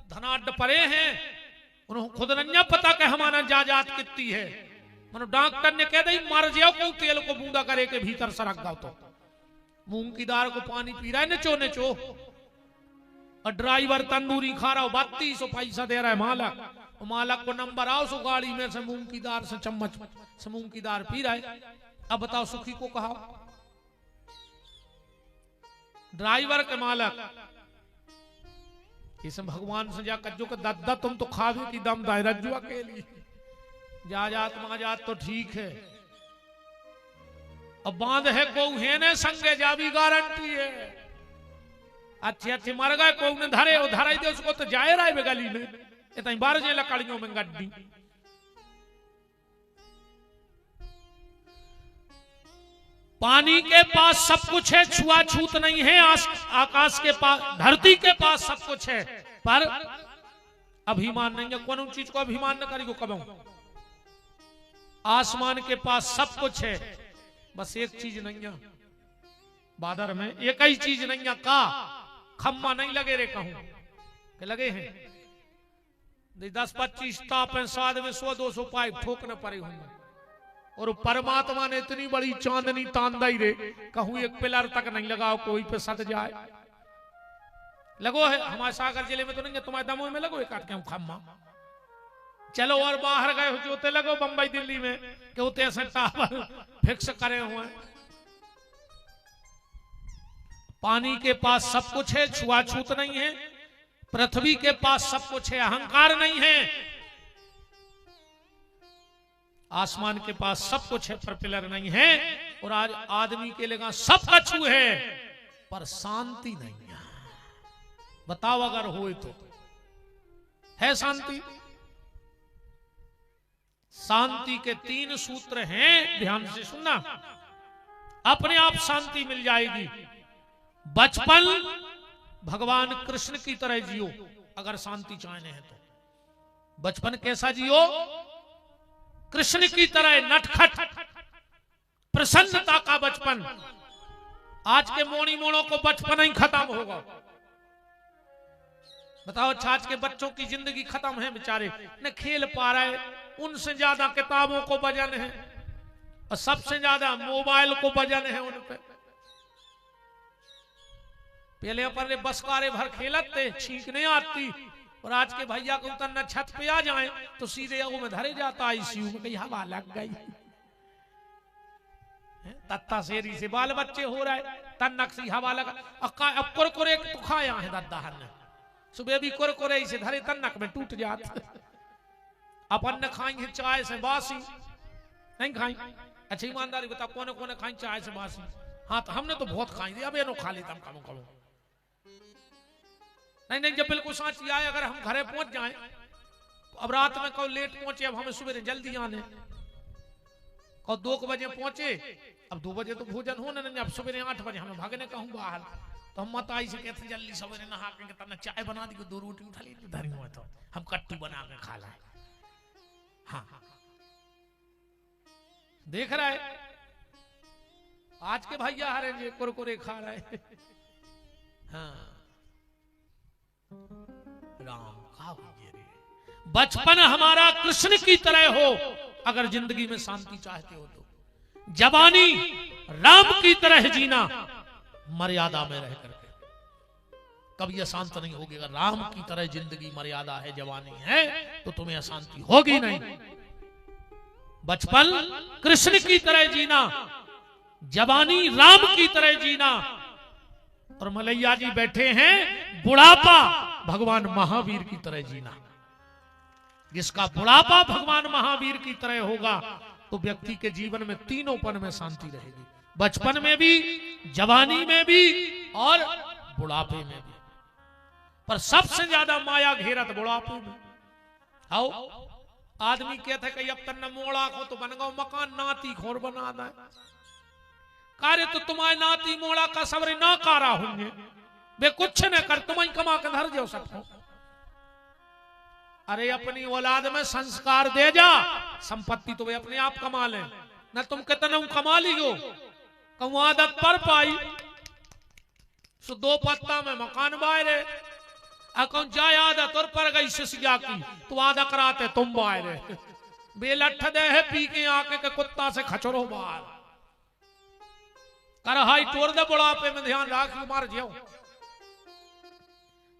A: धनाढ़ परे हैं, उन्होंने खुद नहीं पता कि हमारा जायदाद कितनी है। मनो डॉक्टर ने कह दी मर जाओ को तेल को बूंदा करे के भीतर सरक जाओ तो मूंग की दाल को पानी पी रहा है नचो नचो, और ड्राइवर तंदूरी खा रहा हो, 3200 पैसा दे रहा है मालक, और मालक को नंबर आओ सो गाड़ी में से मूंग की दाल से चम्मच से मूंग की दाल पी रहा है। अब बताओ सुखी को कहा? ड्राइवर के मालक। इसमें भगवान से जा कज्जो के दद्दा तुम तो खावे की दम दायरा जुआ के लिए जा जात मा जात तो ठीक है, अब बांध है को हेने संगे जा भी गारंटी है। अच्छे अच्छे मर गए को ने धरे वो धराई दे उसको तो जाए रहा है गली में, इतनी बार जे लकड़ियों में गड्डी। पानी के पास सब कुछ है, छुआछूत नहीं है। आकाश के पास, धरती के पास सब कुछ है, पर अभिमान नहीं है। कौन चीज को अभिमान न करी कब? आसमान के पास सब कुछ है, बस एक चीज नहीं है बादर में, एक ही चीज नहीं है। का खम्मा नहीं लगे रे, कहूं के लगे हैं 10-25 ताप है, स्वाद में 100-200 पाइप ठोकने पड़े होंगे। और परमात्मा ने इतनी बड़ी चांदनी तांदाई रे, कहूं एक पिलर तक नहीं लगाओ कोई पे सट जाए। लगो है हमारे सागर जिले में तो नहीं है, तुम्हारे दमोह में लगो एक काट के खम्मा। चलो और बाहर गए हो जोते लगो बंबई दिल्ली में कि होते ऐसे टावर फिक्स करे हुए। पानी के पास सब कुछ है, छुआछूत नहीं है। पृथ्वी के पास सब कुछ है, अहंकार नहीं है। आसमान के पास सब कुछ है, पर पिलर नहीं है। और आज आदमी के लिए सब कछु है, पर शांति नहीं है। बताओ अगर हो तो है शांति? शांति के 3 सूत्र हैं, ध्यान से सुनना, अपने आप शांति मिल जाएगी। बचपन भगवान कृष्ण की तरह जियो अगर शांति चाहने हैं तो। बचपन कैसा जियो? कृष्ण की तरह नटखट प्रसन्नता का बचपन। आज के मोनी मोड़ों को बचपन ही खत्म होगा। बताओ आज के बच्चों की जिंदगी खत्म है, बेचारे न खेल पा रहे, उनसे ज्यादा किताबों को वजन है और सबसे ज्यादा मोबाइल को वजन है उन पे। पहले अपन बसकारे भर खेलत थे, छींक नहीं आती, और आज के भैया को उतरना छत पे आ जाए तो सीधे वो में धरे जाता आईसीयू में, कहीं हवा लग गई। तत्ता शेरी से बाल बच्चे हो रहे, तन्नक सी हवा लगा। अब कुरकुरे तो खाया है दादा ने, सुबह भी कुरकुरे से धरे तन्नक में टूट जाते। अपन ने खाएंगे चाय से बासी, नहीं खाई। अच्छा ईमानदारी बता, कौन कौन खाई चाय से बासी? हाँ तो हमने तो बहुत खाई थी, अब ये खा लेता हम कम। नहीं जब बिल्कुल सांची आए, अगर हम घरे पहुंच जाएं, अब रात में कहो लेट पहुंचे, अब हमें सुबह जल्दी आने, कहो 2 बजे पहुंचे, अब 2 बजे तो भोजन होने नहीं, अब सुबह 8 बजे हमें भागने कहूँ बाहर, तो हम माताई से कहते जल्दी सवेरे नहा के तने चाय बना दी, 2 रोटी उठा ली धरी हुआ, तो हम कट्टू बना के खा लाए। हाँ देख रहा है आज के भैया हरे कुरकुरे खा रहे। हाँ राम का बचपन हमारा कृष्ण की तरह हो अगर जिंदगी में शांति चाहते हो तो। जवानी राम की तरह जीना, मर्यादा में रह करके, कभी अशांत नहीं होगी। अगर राम की तरह जिंदगी मर्यादा है, जवानी है, तो तुम्हें अशांति होगी नहीं। बचपन कृष्ण की तरह जीना, जवानी राम की तरह जीना। और मलैया जी बैठे हैं, बुढ़ापा भगवान महावीर की तरह जीना। जिसका बुढ़ापा भगवान महावीर की तरह होगा तो व्यक्ति के जीवन में तीनोंपन में शांति रहेगी, बचपन में भी, जवानी में भी और बुढ़ापे में भी। पर सबसे ज्यादा माया घेरत बुढ़ापे में। आओ आदमी कहते कि अब तन मोड़ा को तो बन गो मकान, नाती खोर बना दे कार्य, तो तुम्हारे नाती मोड़ा का सवरे ना कारा होंगे, वे कुछ न कर, तुम्हें कमा के धर जो सबको। अरे अपनी औलाद में संस्कार दे जा, संपत्ति तो वे अपने आप कमा ले, न तुम कितने कमा लियो। कहूं आदत पर पाई सो 2 पत्ता में मकान बायरे, अकौन जाए आदत और पर गई सिसिया की, तो आदा कराते तुम बायरे। बेलठ दे है पी के आके के कुत्ता से खचरो बाहर। करहाई तोड़ दे बुढ़ापे में ध्यान राख मार जाओ।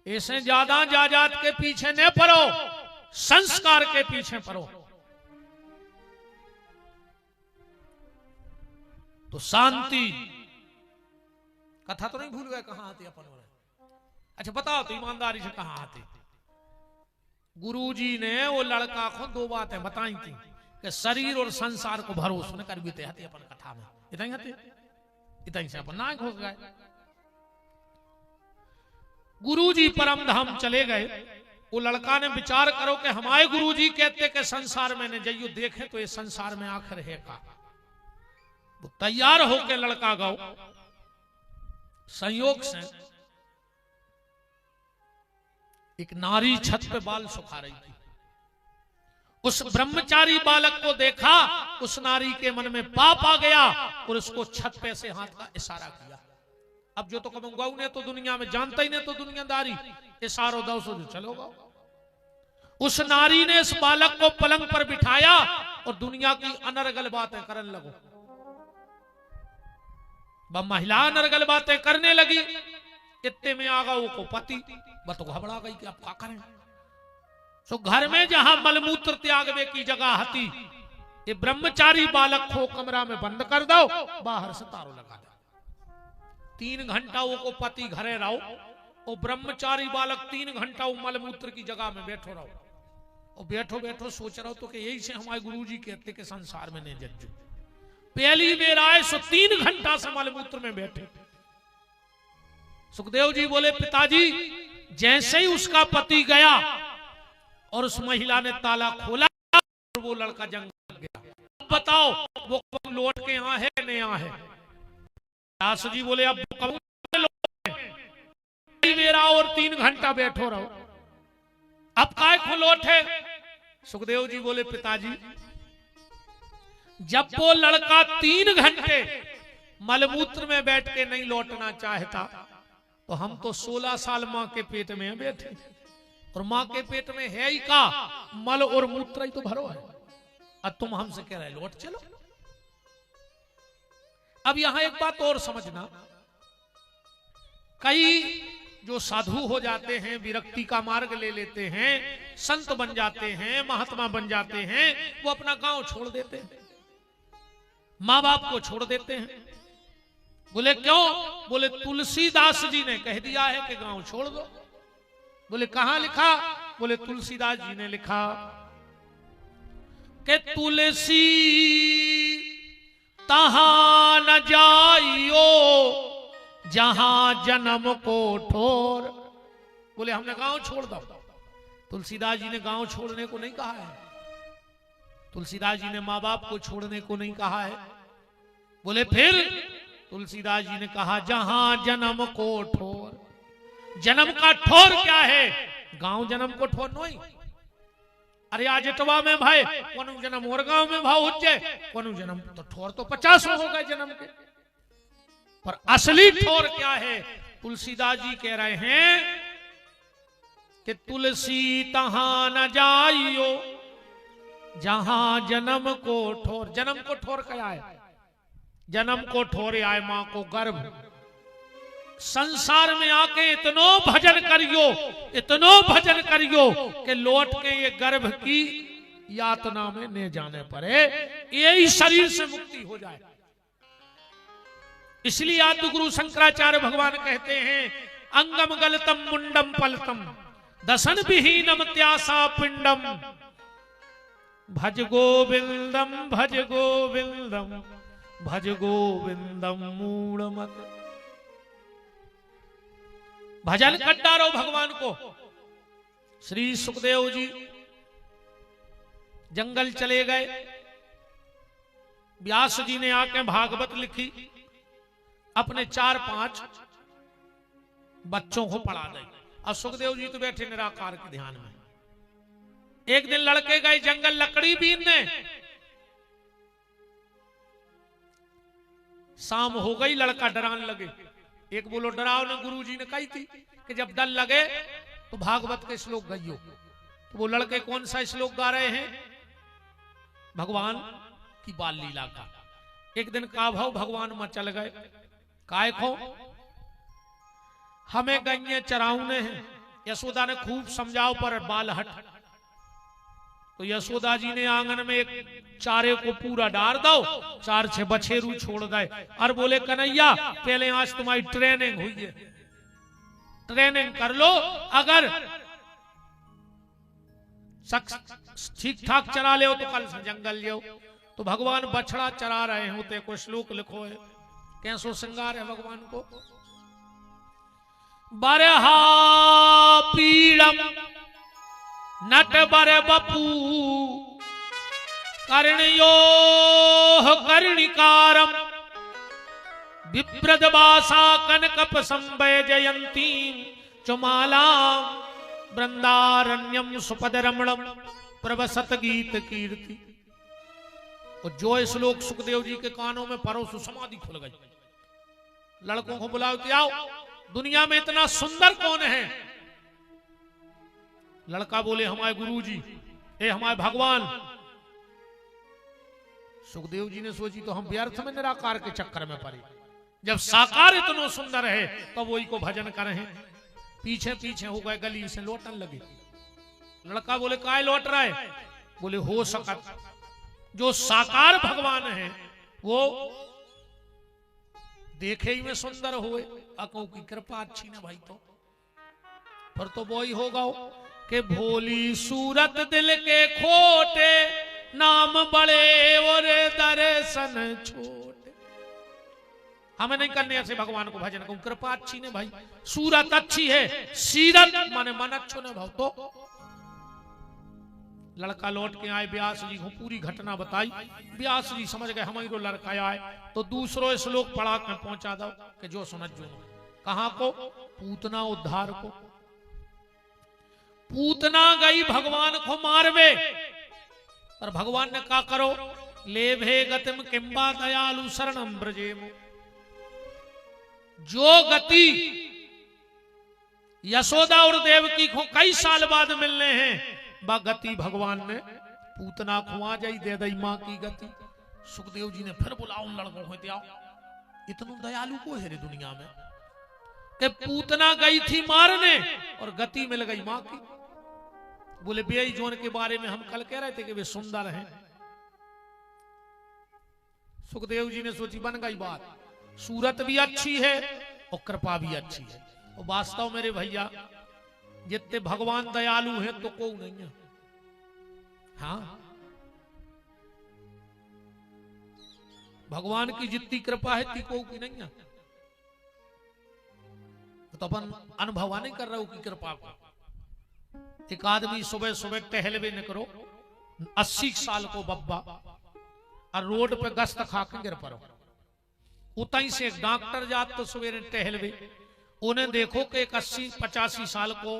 A: ऐसे ज्यादा जायदाद के पीछे न पड़ो, संस्कार के पीछे पड़ो। तो शांति कथा तो नहीं भूल गए कहां आते अपन? अच्छा बताओ तो ईमानदारी से कहां आते? गुरुजी ने वो लड़का को दो बातें बताई थी कि शरीर और संसार को भरोसा न कर बीते हते अपन कथा में। इतना ही हते, इतना ही से अपन ना घुस गए। गुरुजी परम धाम चले गए। वो लड़का ने विचार करो कि हमारे गुरुजी कहते कि संसार में ने जाइयो देखे तो ये संसार में आखिर है का। वो तैयार होके लड़का गौ। संयोग से एक नारी छत पे बाल सुखा रही थी। उस ब्रह्मचारी बालक को देखा, उस नारी के मन में पाप आ गया और उसको छत पे से हाथ का इशारा किया। अब जो तो कहूंगा ने तो दुनिया में जानता ही नहीं, तो दुनियादारी इशारों दो सो चलोगा। उस नारी ने इस बालक को पलंग पर बिठाया और दुनिया की अनर्गल बातें करने लगो। वह महिला अनर्गल बातें करने लगी। इतने में आ गया वो पति, वह तो घबरा गई कि अब क्या करें। सो घर में जहां मलमूत्र त्यागवे की जगह थी, ये ब्रह्मचारी बालक को कमरा में बंद कर दो, बाहर से तारों लगा दो। 3 घंटा वो को पति घरे रहो, वो ब्रह्मचारी बालक 3 घंटा वो मलमूत्र की जगह में बैठो रहो। और बैठो बैठो सोच रहा हो तो कि यही से हमारे गुरुजी कहते कि संसार में नहीं जज्जू। पहली बेर आए सो 3 घंटा से मलमूत्र में बैठे। सुखदेव जी बोले पिताजी, जैसे ही उसका पति गया और उस महिला ने ताला खोला और वो लड़का जंगल गया। अब बताओ वो कब लौट के यहाँ है नहीं यहाँ है? दास जी बोले अब कब मेरा और 3 घंटा बैठो रहो, अब काय को लौटे? सुखदेव जी बोले पिताजी, जब वो लड़का 3 घंटे मलमूत्र में बैठ के नहीं लौटना चाहता तो हम तो 16 साल मां के पेट में बैठे, और मां के पेट में है ही का मल और मूत्र ही तो भरो है। अब तुम हमसे कह रहे लौट चलो। अब यहां एक बात और समझना, कई जो साधु हो जाते हैं, विरक्ति का मार्ग ले लेते हैं, संत बन जाते हैं, महात्मा बन जाते हैं, वो अपना गांव छोड़ देते हैं, मां बाप को छोड़ देते हैं। बोले क्यों? बोले तुलसीदास जी ने कह दिया है कि गांव छोड़ दो। बोले कहां लिखा? बोले तुलसीदास जी ने लिखा कि तुलसी तहां न जाइयो जहां जन्म को ठोर। बोले हमने गांव छोड़ दो। तुलसीदास जी ने गांव छोड़ने को नहीं कहा है, तुलसीदास जी ने मां बाप को छोड़ने को नहीं कहा है। बोले फिर तुलसीदास जी ने कहा जहां जन्म को ठोर। जन्म का ठोर क्या है? गांव जन्म को ठोर नहीं। अरे आज इटवा में भाई कोनो जन्म और गांव में भाव हो जाए, कोनो जन्म तो ठोर तो 50 हो गए जन्म के, पर असली ठोर क्या है? तुलसीदास जी कह रहे हैं कि तुलसी तहां न जाइयो जहां जन्म को ठोर। जन्म को ठोर क्या है? जन्म को ठोरे आए मां को गर्भ। संसार में आके इतनो भजन करियो, इतनो भजन करियो कि लौट के ये गर्भ की यातना में न जाने पड़े, यही शरीर से मुक्ति हो जाए। इसलिए आदि गुरु शंकराचार्य भगवान कहते हैं अंगम गलतम मुंडम पलतम दसन विहीनम त्यासा पिंडम भज गोविंदम भज गोविंदम भज गोविंदम मूढ़मत। भजन कर डालो भगवान को। श्री सुखदेव जी जंगल चले गए, व्यास जी ने आके भागवत लिखी, अपने 4-5 बच्चों को पढ़ा दी। और सुखदेव जी तो बैठे निराकार के ध्यान में। एक दिन लड़के गए जंगल लकड़ी बीनने, शाम हो गई, लड़का डराने लगे। एक बोलो डरावने गुरु जी ने कही थी कि जब डर लगे तो भागवत के श्लोक गाइयो। तो वो लड़के कौन सा श्लोक गा रहे हैं? भगवान की बाल लीला का। एक दिन का भाव भगवान में चल गए, काय को हमें गैये चराउने हैं। यशोदा ने खूब समझाओ पर बाल हट। तो यशोदा जी ने आंगन में एक चारे को पूरा डाल दो, 4-6 बछेरू छोड़ दे और बोले कन्हैया पहले आज तुम्हारी ट्रेनिंग हुई है, ट्रेनिंग कर लो, अगर ठीक ठाक चरा ले तो कल से जंगल जाओ। तो भगवान बछड़ा चरा रहे होते, कोई श्लोक लिखो है, कैसो श्रृंगार है भगवान को। बरहा पीड़म नट बर बपू कर्णयो कर्णिकारम विप्रदवासा कनकप संवय जयंती चुमाला वृंदारण्यम सुपद रमणम प्रवसत गीत कीर्ति। और जो श्लोक सुखदेव जी के कानों में परोसु समाधि खुल गई। लड़कों को बुलाओ कि आओ, दुनिया में इतना सुंदर कौन है? लड़का बोले हमारे गुरुजी, ए हमारे भगवान। सुखदेव जी ने सोची तो हम व्यर्थ में निराकार के चक्कर में पड़े, जब साकार इतना सुंदर है तो वही को भजन कर रहे हैं। पीछे पीछे हो गए, गली से लौटने लगे। लड़का बोले काय लौट रहा है? बोले हो सकत जो साकार भगवान है वो देखे ही में सुंदर हुए, अको की कृपा अच्छी ना भाई, तो पर तो वो ही होगा कि भोली सूरत दिल के खोटे, नाम बड़े और दर्शन छोटे। हमें नहीं करने ऐसे भगवान को भजन को, कृपा अच्छी ने भाई, सूरत अच्छी है, सीरत माने मन अच्छो ने भाव। तो लड़का लौट के आए, व्यास जी को पूरी घटना बताई। व्यास जी समझ गए हमारी लड़का आए, तो दूसरो श्लोक पढ़ा कर पहुंचा दो कि जो सुनत जो। कहां को? पूतना उद्धार को। पूतना गई भगवान को मारवे, पर भगवान ने कहा करो ले भे गतिम किंबा दयालु शरणम ब्रजेमु। जो गति यशोदा और देवकी को कई साल बाद मिलने हैं, बा गति भगवान ने पूतना खुआ जाई दे दई मां की गति। सुखदेव जी ने फिर बुलाओ लड़कों को, आओ इतना दयालु को है रे दुनिया में कि पूतना गई थी मारने और गति मिल गई मां की। बोले बेई जोन के बारे में हम कल कह रहे थे कि वे सुंदर हैं। सुखदेव जी ने सोची बन गई बात, सूरत भी अच्छी है और कृपा भी अच्छी है। और वास्तव मेरे भैया जितने भगवान दयालु हैं तो को नहीं है। हाँ, भगवान की जितनी कृपा है ती को की नहीं है। तो अपन अनुभव नहीं कर रहा हूं की कृपा को। एक आदमी सुबह सुबह टहलवे न करो, 80 साल को बब्बा और रोड पे गश्त खा के गिर पड़ो। उतई से एक डॉक्टर जात तो सवेरे टहलवे, उन्हें देखो कि एक 80-85 साल को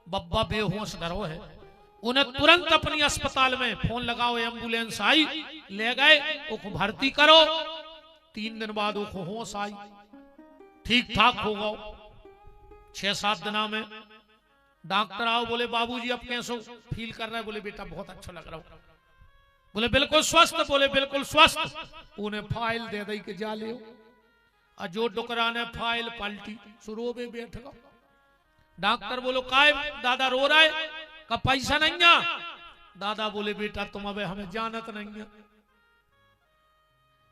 A: बब्बा बेहोश धरो है। उन्हें तुरंत अपनी अस्पताल में फोन लगाओ, एम्बुलेंस आई, ले गए, उसको भर्ती करो। 3 दिन बाद उसको होश आई, ठीक ठाक हो गओ। 6-7 दिना में डॉक्टर आओ, बोले बाबूजी अब कैसे फील कर रहा है? बोले बेटा बहुत अच्छा लग रहा हूं। बोले बिल्कुल स्वस्थ? बोले बिल्कुल स्वस्थ। उन्हें फाइल दे दी कि जा ले। और जो डुकरा ने फाइल पलटी, सुरोबे बैठ गया। डॉक्टर बोलो काय दादा रो रहा है? का पैसा नहीं है। दादा बोले बेटा तुम अब हमें जानत नहीं है,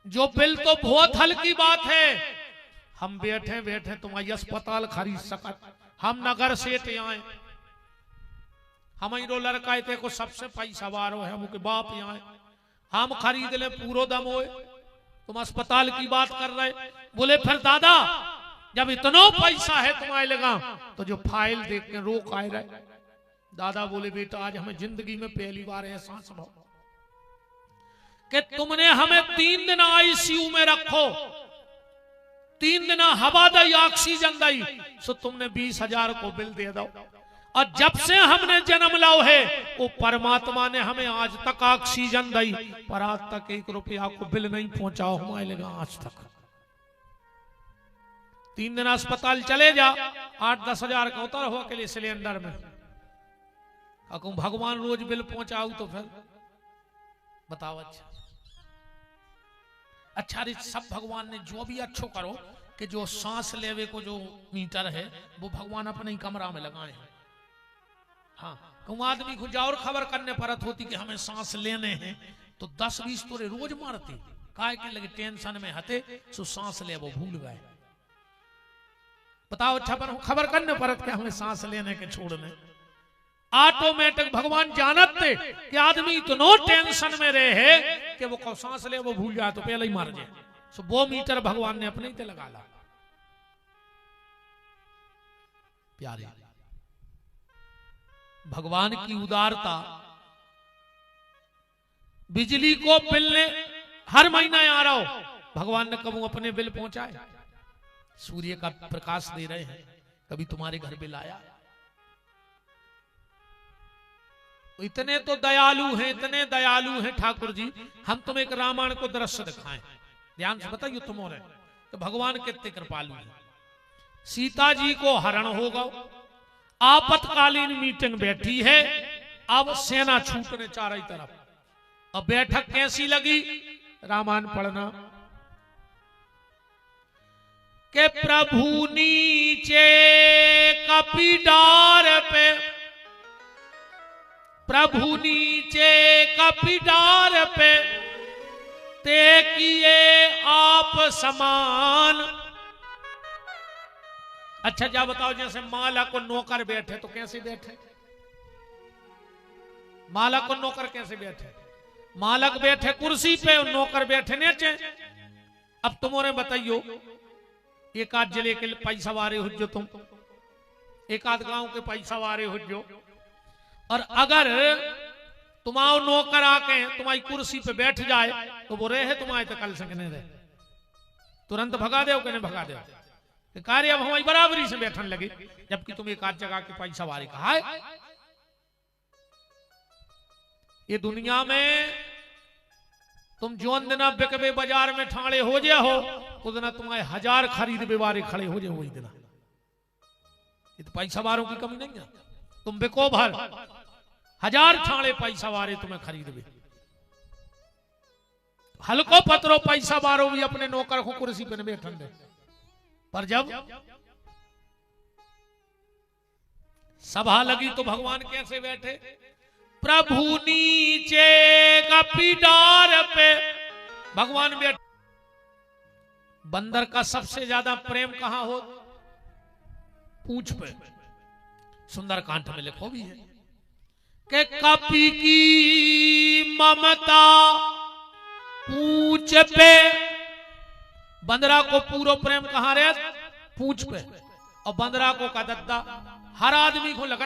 A: जो बिल तो बहुत हल्की बात है, हम बैठे बैठे तुम्हारी अस्पताल खरीद सकत, हम नगर से आए, हमारो लड़का थे को सबसे पैसा वारो है, मुके बाप यहाँ हम खरीद ले पूरो दम होए, तुम अस्पताल की बात कर रहे। बोले फिर दादा जब इतना पैसा है तुम्हारे लगा तो जो फाइल देख के रोक आए रहे। दादा बोले बेटा आज हमें जिंदगी में पहली बार एहसास हुआ कि तुमने हमें 3 दिन आईसीयू में रखो, 3 दिन हवा दई ऑक्सीजन दई, सो तुमने 20,000 को बिल दे दो। और जब से हमने जन्म लाओ है वो परमात्मा ने हमें आज तक ऑक्सीजन दई, पर आज तक 1 रुपया को बिल नहीं पहुंचाओ हमारे लगा आज तक। 3 दिन अस्पताल चले जा, 8-10 हजार का उतर हुआ के लिए सिलेंडर में। अकुम भगवान रोज बिल पहुंचाऊ तो फिर बताओ। अच्छा रे सब भगवान ने जो भी अच्छो करो कि जो सांस लेवे को जो मीटर है वो भगवान अपने ही कमरा में लगाए हैं। हाँ, कहूँ आदमी को और खबर करने परत होती कि हमें सांस लेने हैं तो 10-20 तोरे रोज मारती, काय के लगे टेंशन में हते सो सांस ले वो भूल गए। बताओ अच्छा पर खबर करने परत कि हमें सांस लेने के छोड़ने, ऑटोमेटिक भगवान जानते कि आदमी इतनो टेंशन में रहे कि वो को सांस ले वो भूल जाए तो पहले ही मार जाए। सो वो मीटर भगवान ने अपने ही लगा ला। प्यारे भगवान की उदारता, बिजली को बिल ने हर महीना आ रहा हो, भगवान ने कभी अपने बिल पहुंचाए? सूर्य का प्रकाश दे रहे हैं, कभी तुम्हारे घर बिल आया? इतने तो दयालु हैं, इतने दयालु हैं ठाकुर जी। हम तुम्हें एक रामायण को दृश्य दिखाएं, ध्यान से बताइए तुम्हारे तो भगवान कितने कृपालु हैं। सीता जी को हरण होगा, आपातकालीन मीटिंग बैठी है, अब सेना छूटने चारों तरफ। अब बैठक कैसी लगी? रामायण पढ़ना के प्रभु नीचे कपीडार पे, प्रभु नीचे कपीडार पे ते किए आप समान। अच्छा जा बताओ, जैसे माला को नौकर बैठे तो कैसे बैठे? माला को नौकर कैसे बैठे? मालक बैठे कुर्सी पे और नौकर बैठे नीचे। अब तुम्हारे बताइयो, एक आध जिले के पैसा वारे हो जो तुम, एक आध गांव के पैसा वारे हो जो, और अगर तुम्हारा नौकर आके तुम्हारी कुर्सी पे बैठ जाए तो वो रहे तुम्हारे तो कल सकने रहे, तुरंत भगा दे नहीं भगा दे। कार्य अब हमारी बराबरी से बैठने लगे, जबकि तुम एक आध जगह के पैसा वारे कहा है। ये दुनिया में तुम जोन दिना बिकबे बाजार में ठाणे हो जाए हो, उस दिन तुम्हारे 1000 खरीदबे वारे खड़े हो जाए वही दिन। ये तो पैसा वारों की कमी नहीं है, तुम बिको भर 1000 ठाणे पैसा वारे तुम्हें खरीदबे। हल्को पत्रो पैसा वारो भी अपने नौकर को कुर्सी पे बैठन दे, पर जब सभा लगी तो भगवान कैसे बैठे? प्रभु नीचे कपीडार पे भगवान बैठे। बंदर का सबसे ज्यादा प्रेम कहां हो? पूंछ पे। सुंदरकांड में लिखो भी है कि कपी की ममता पूंछ पे। बंदरा को पूरा प्रेम कहां रहे? पूंछ पे। और बंदरा को का दद्दा हर आदमी को लगा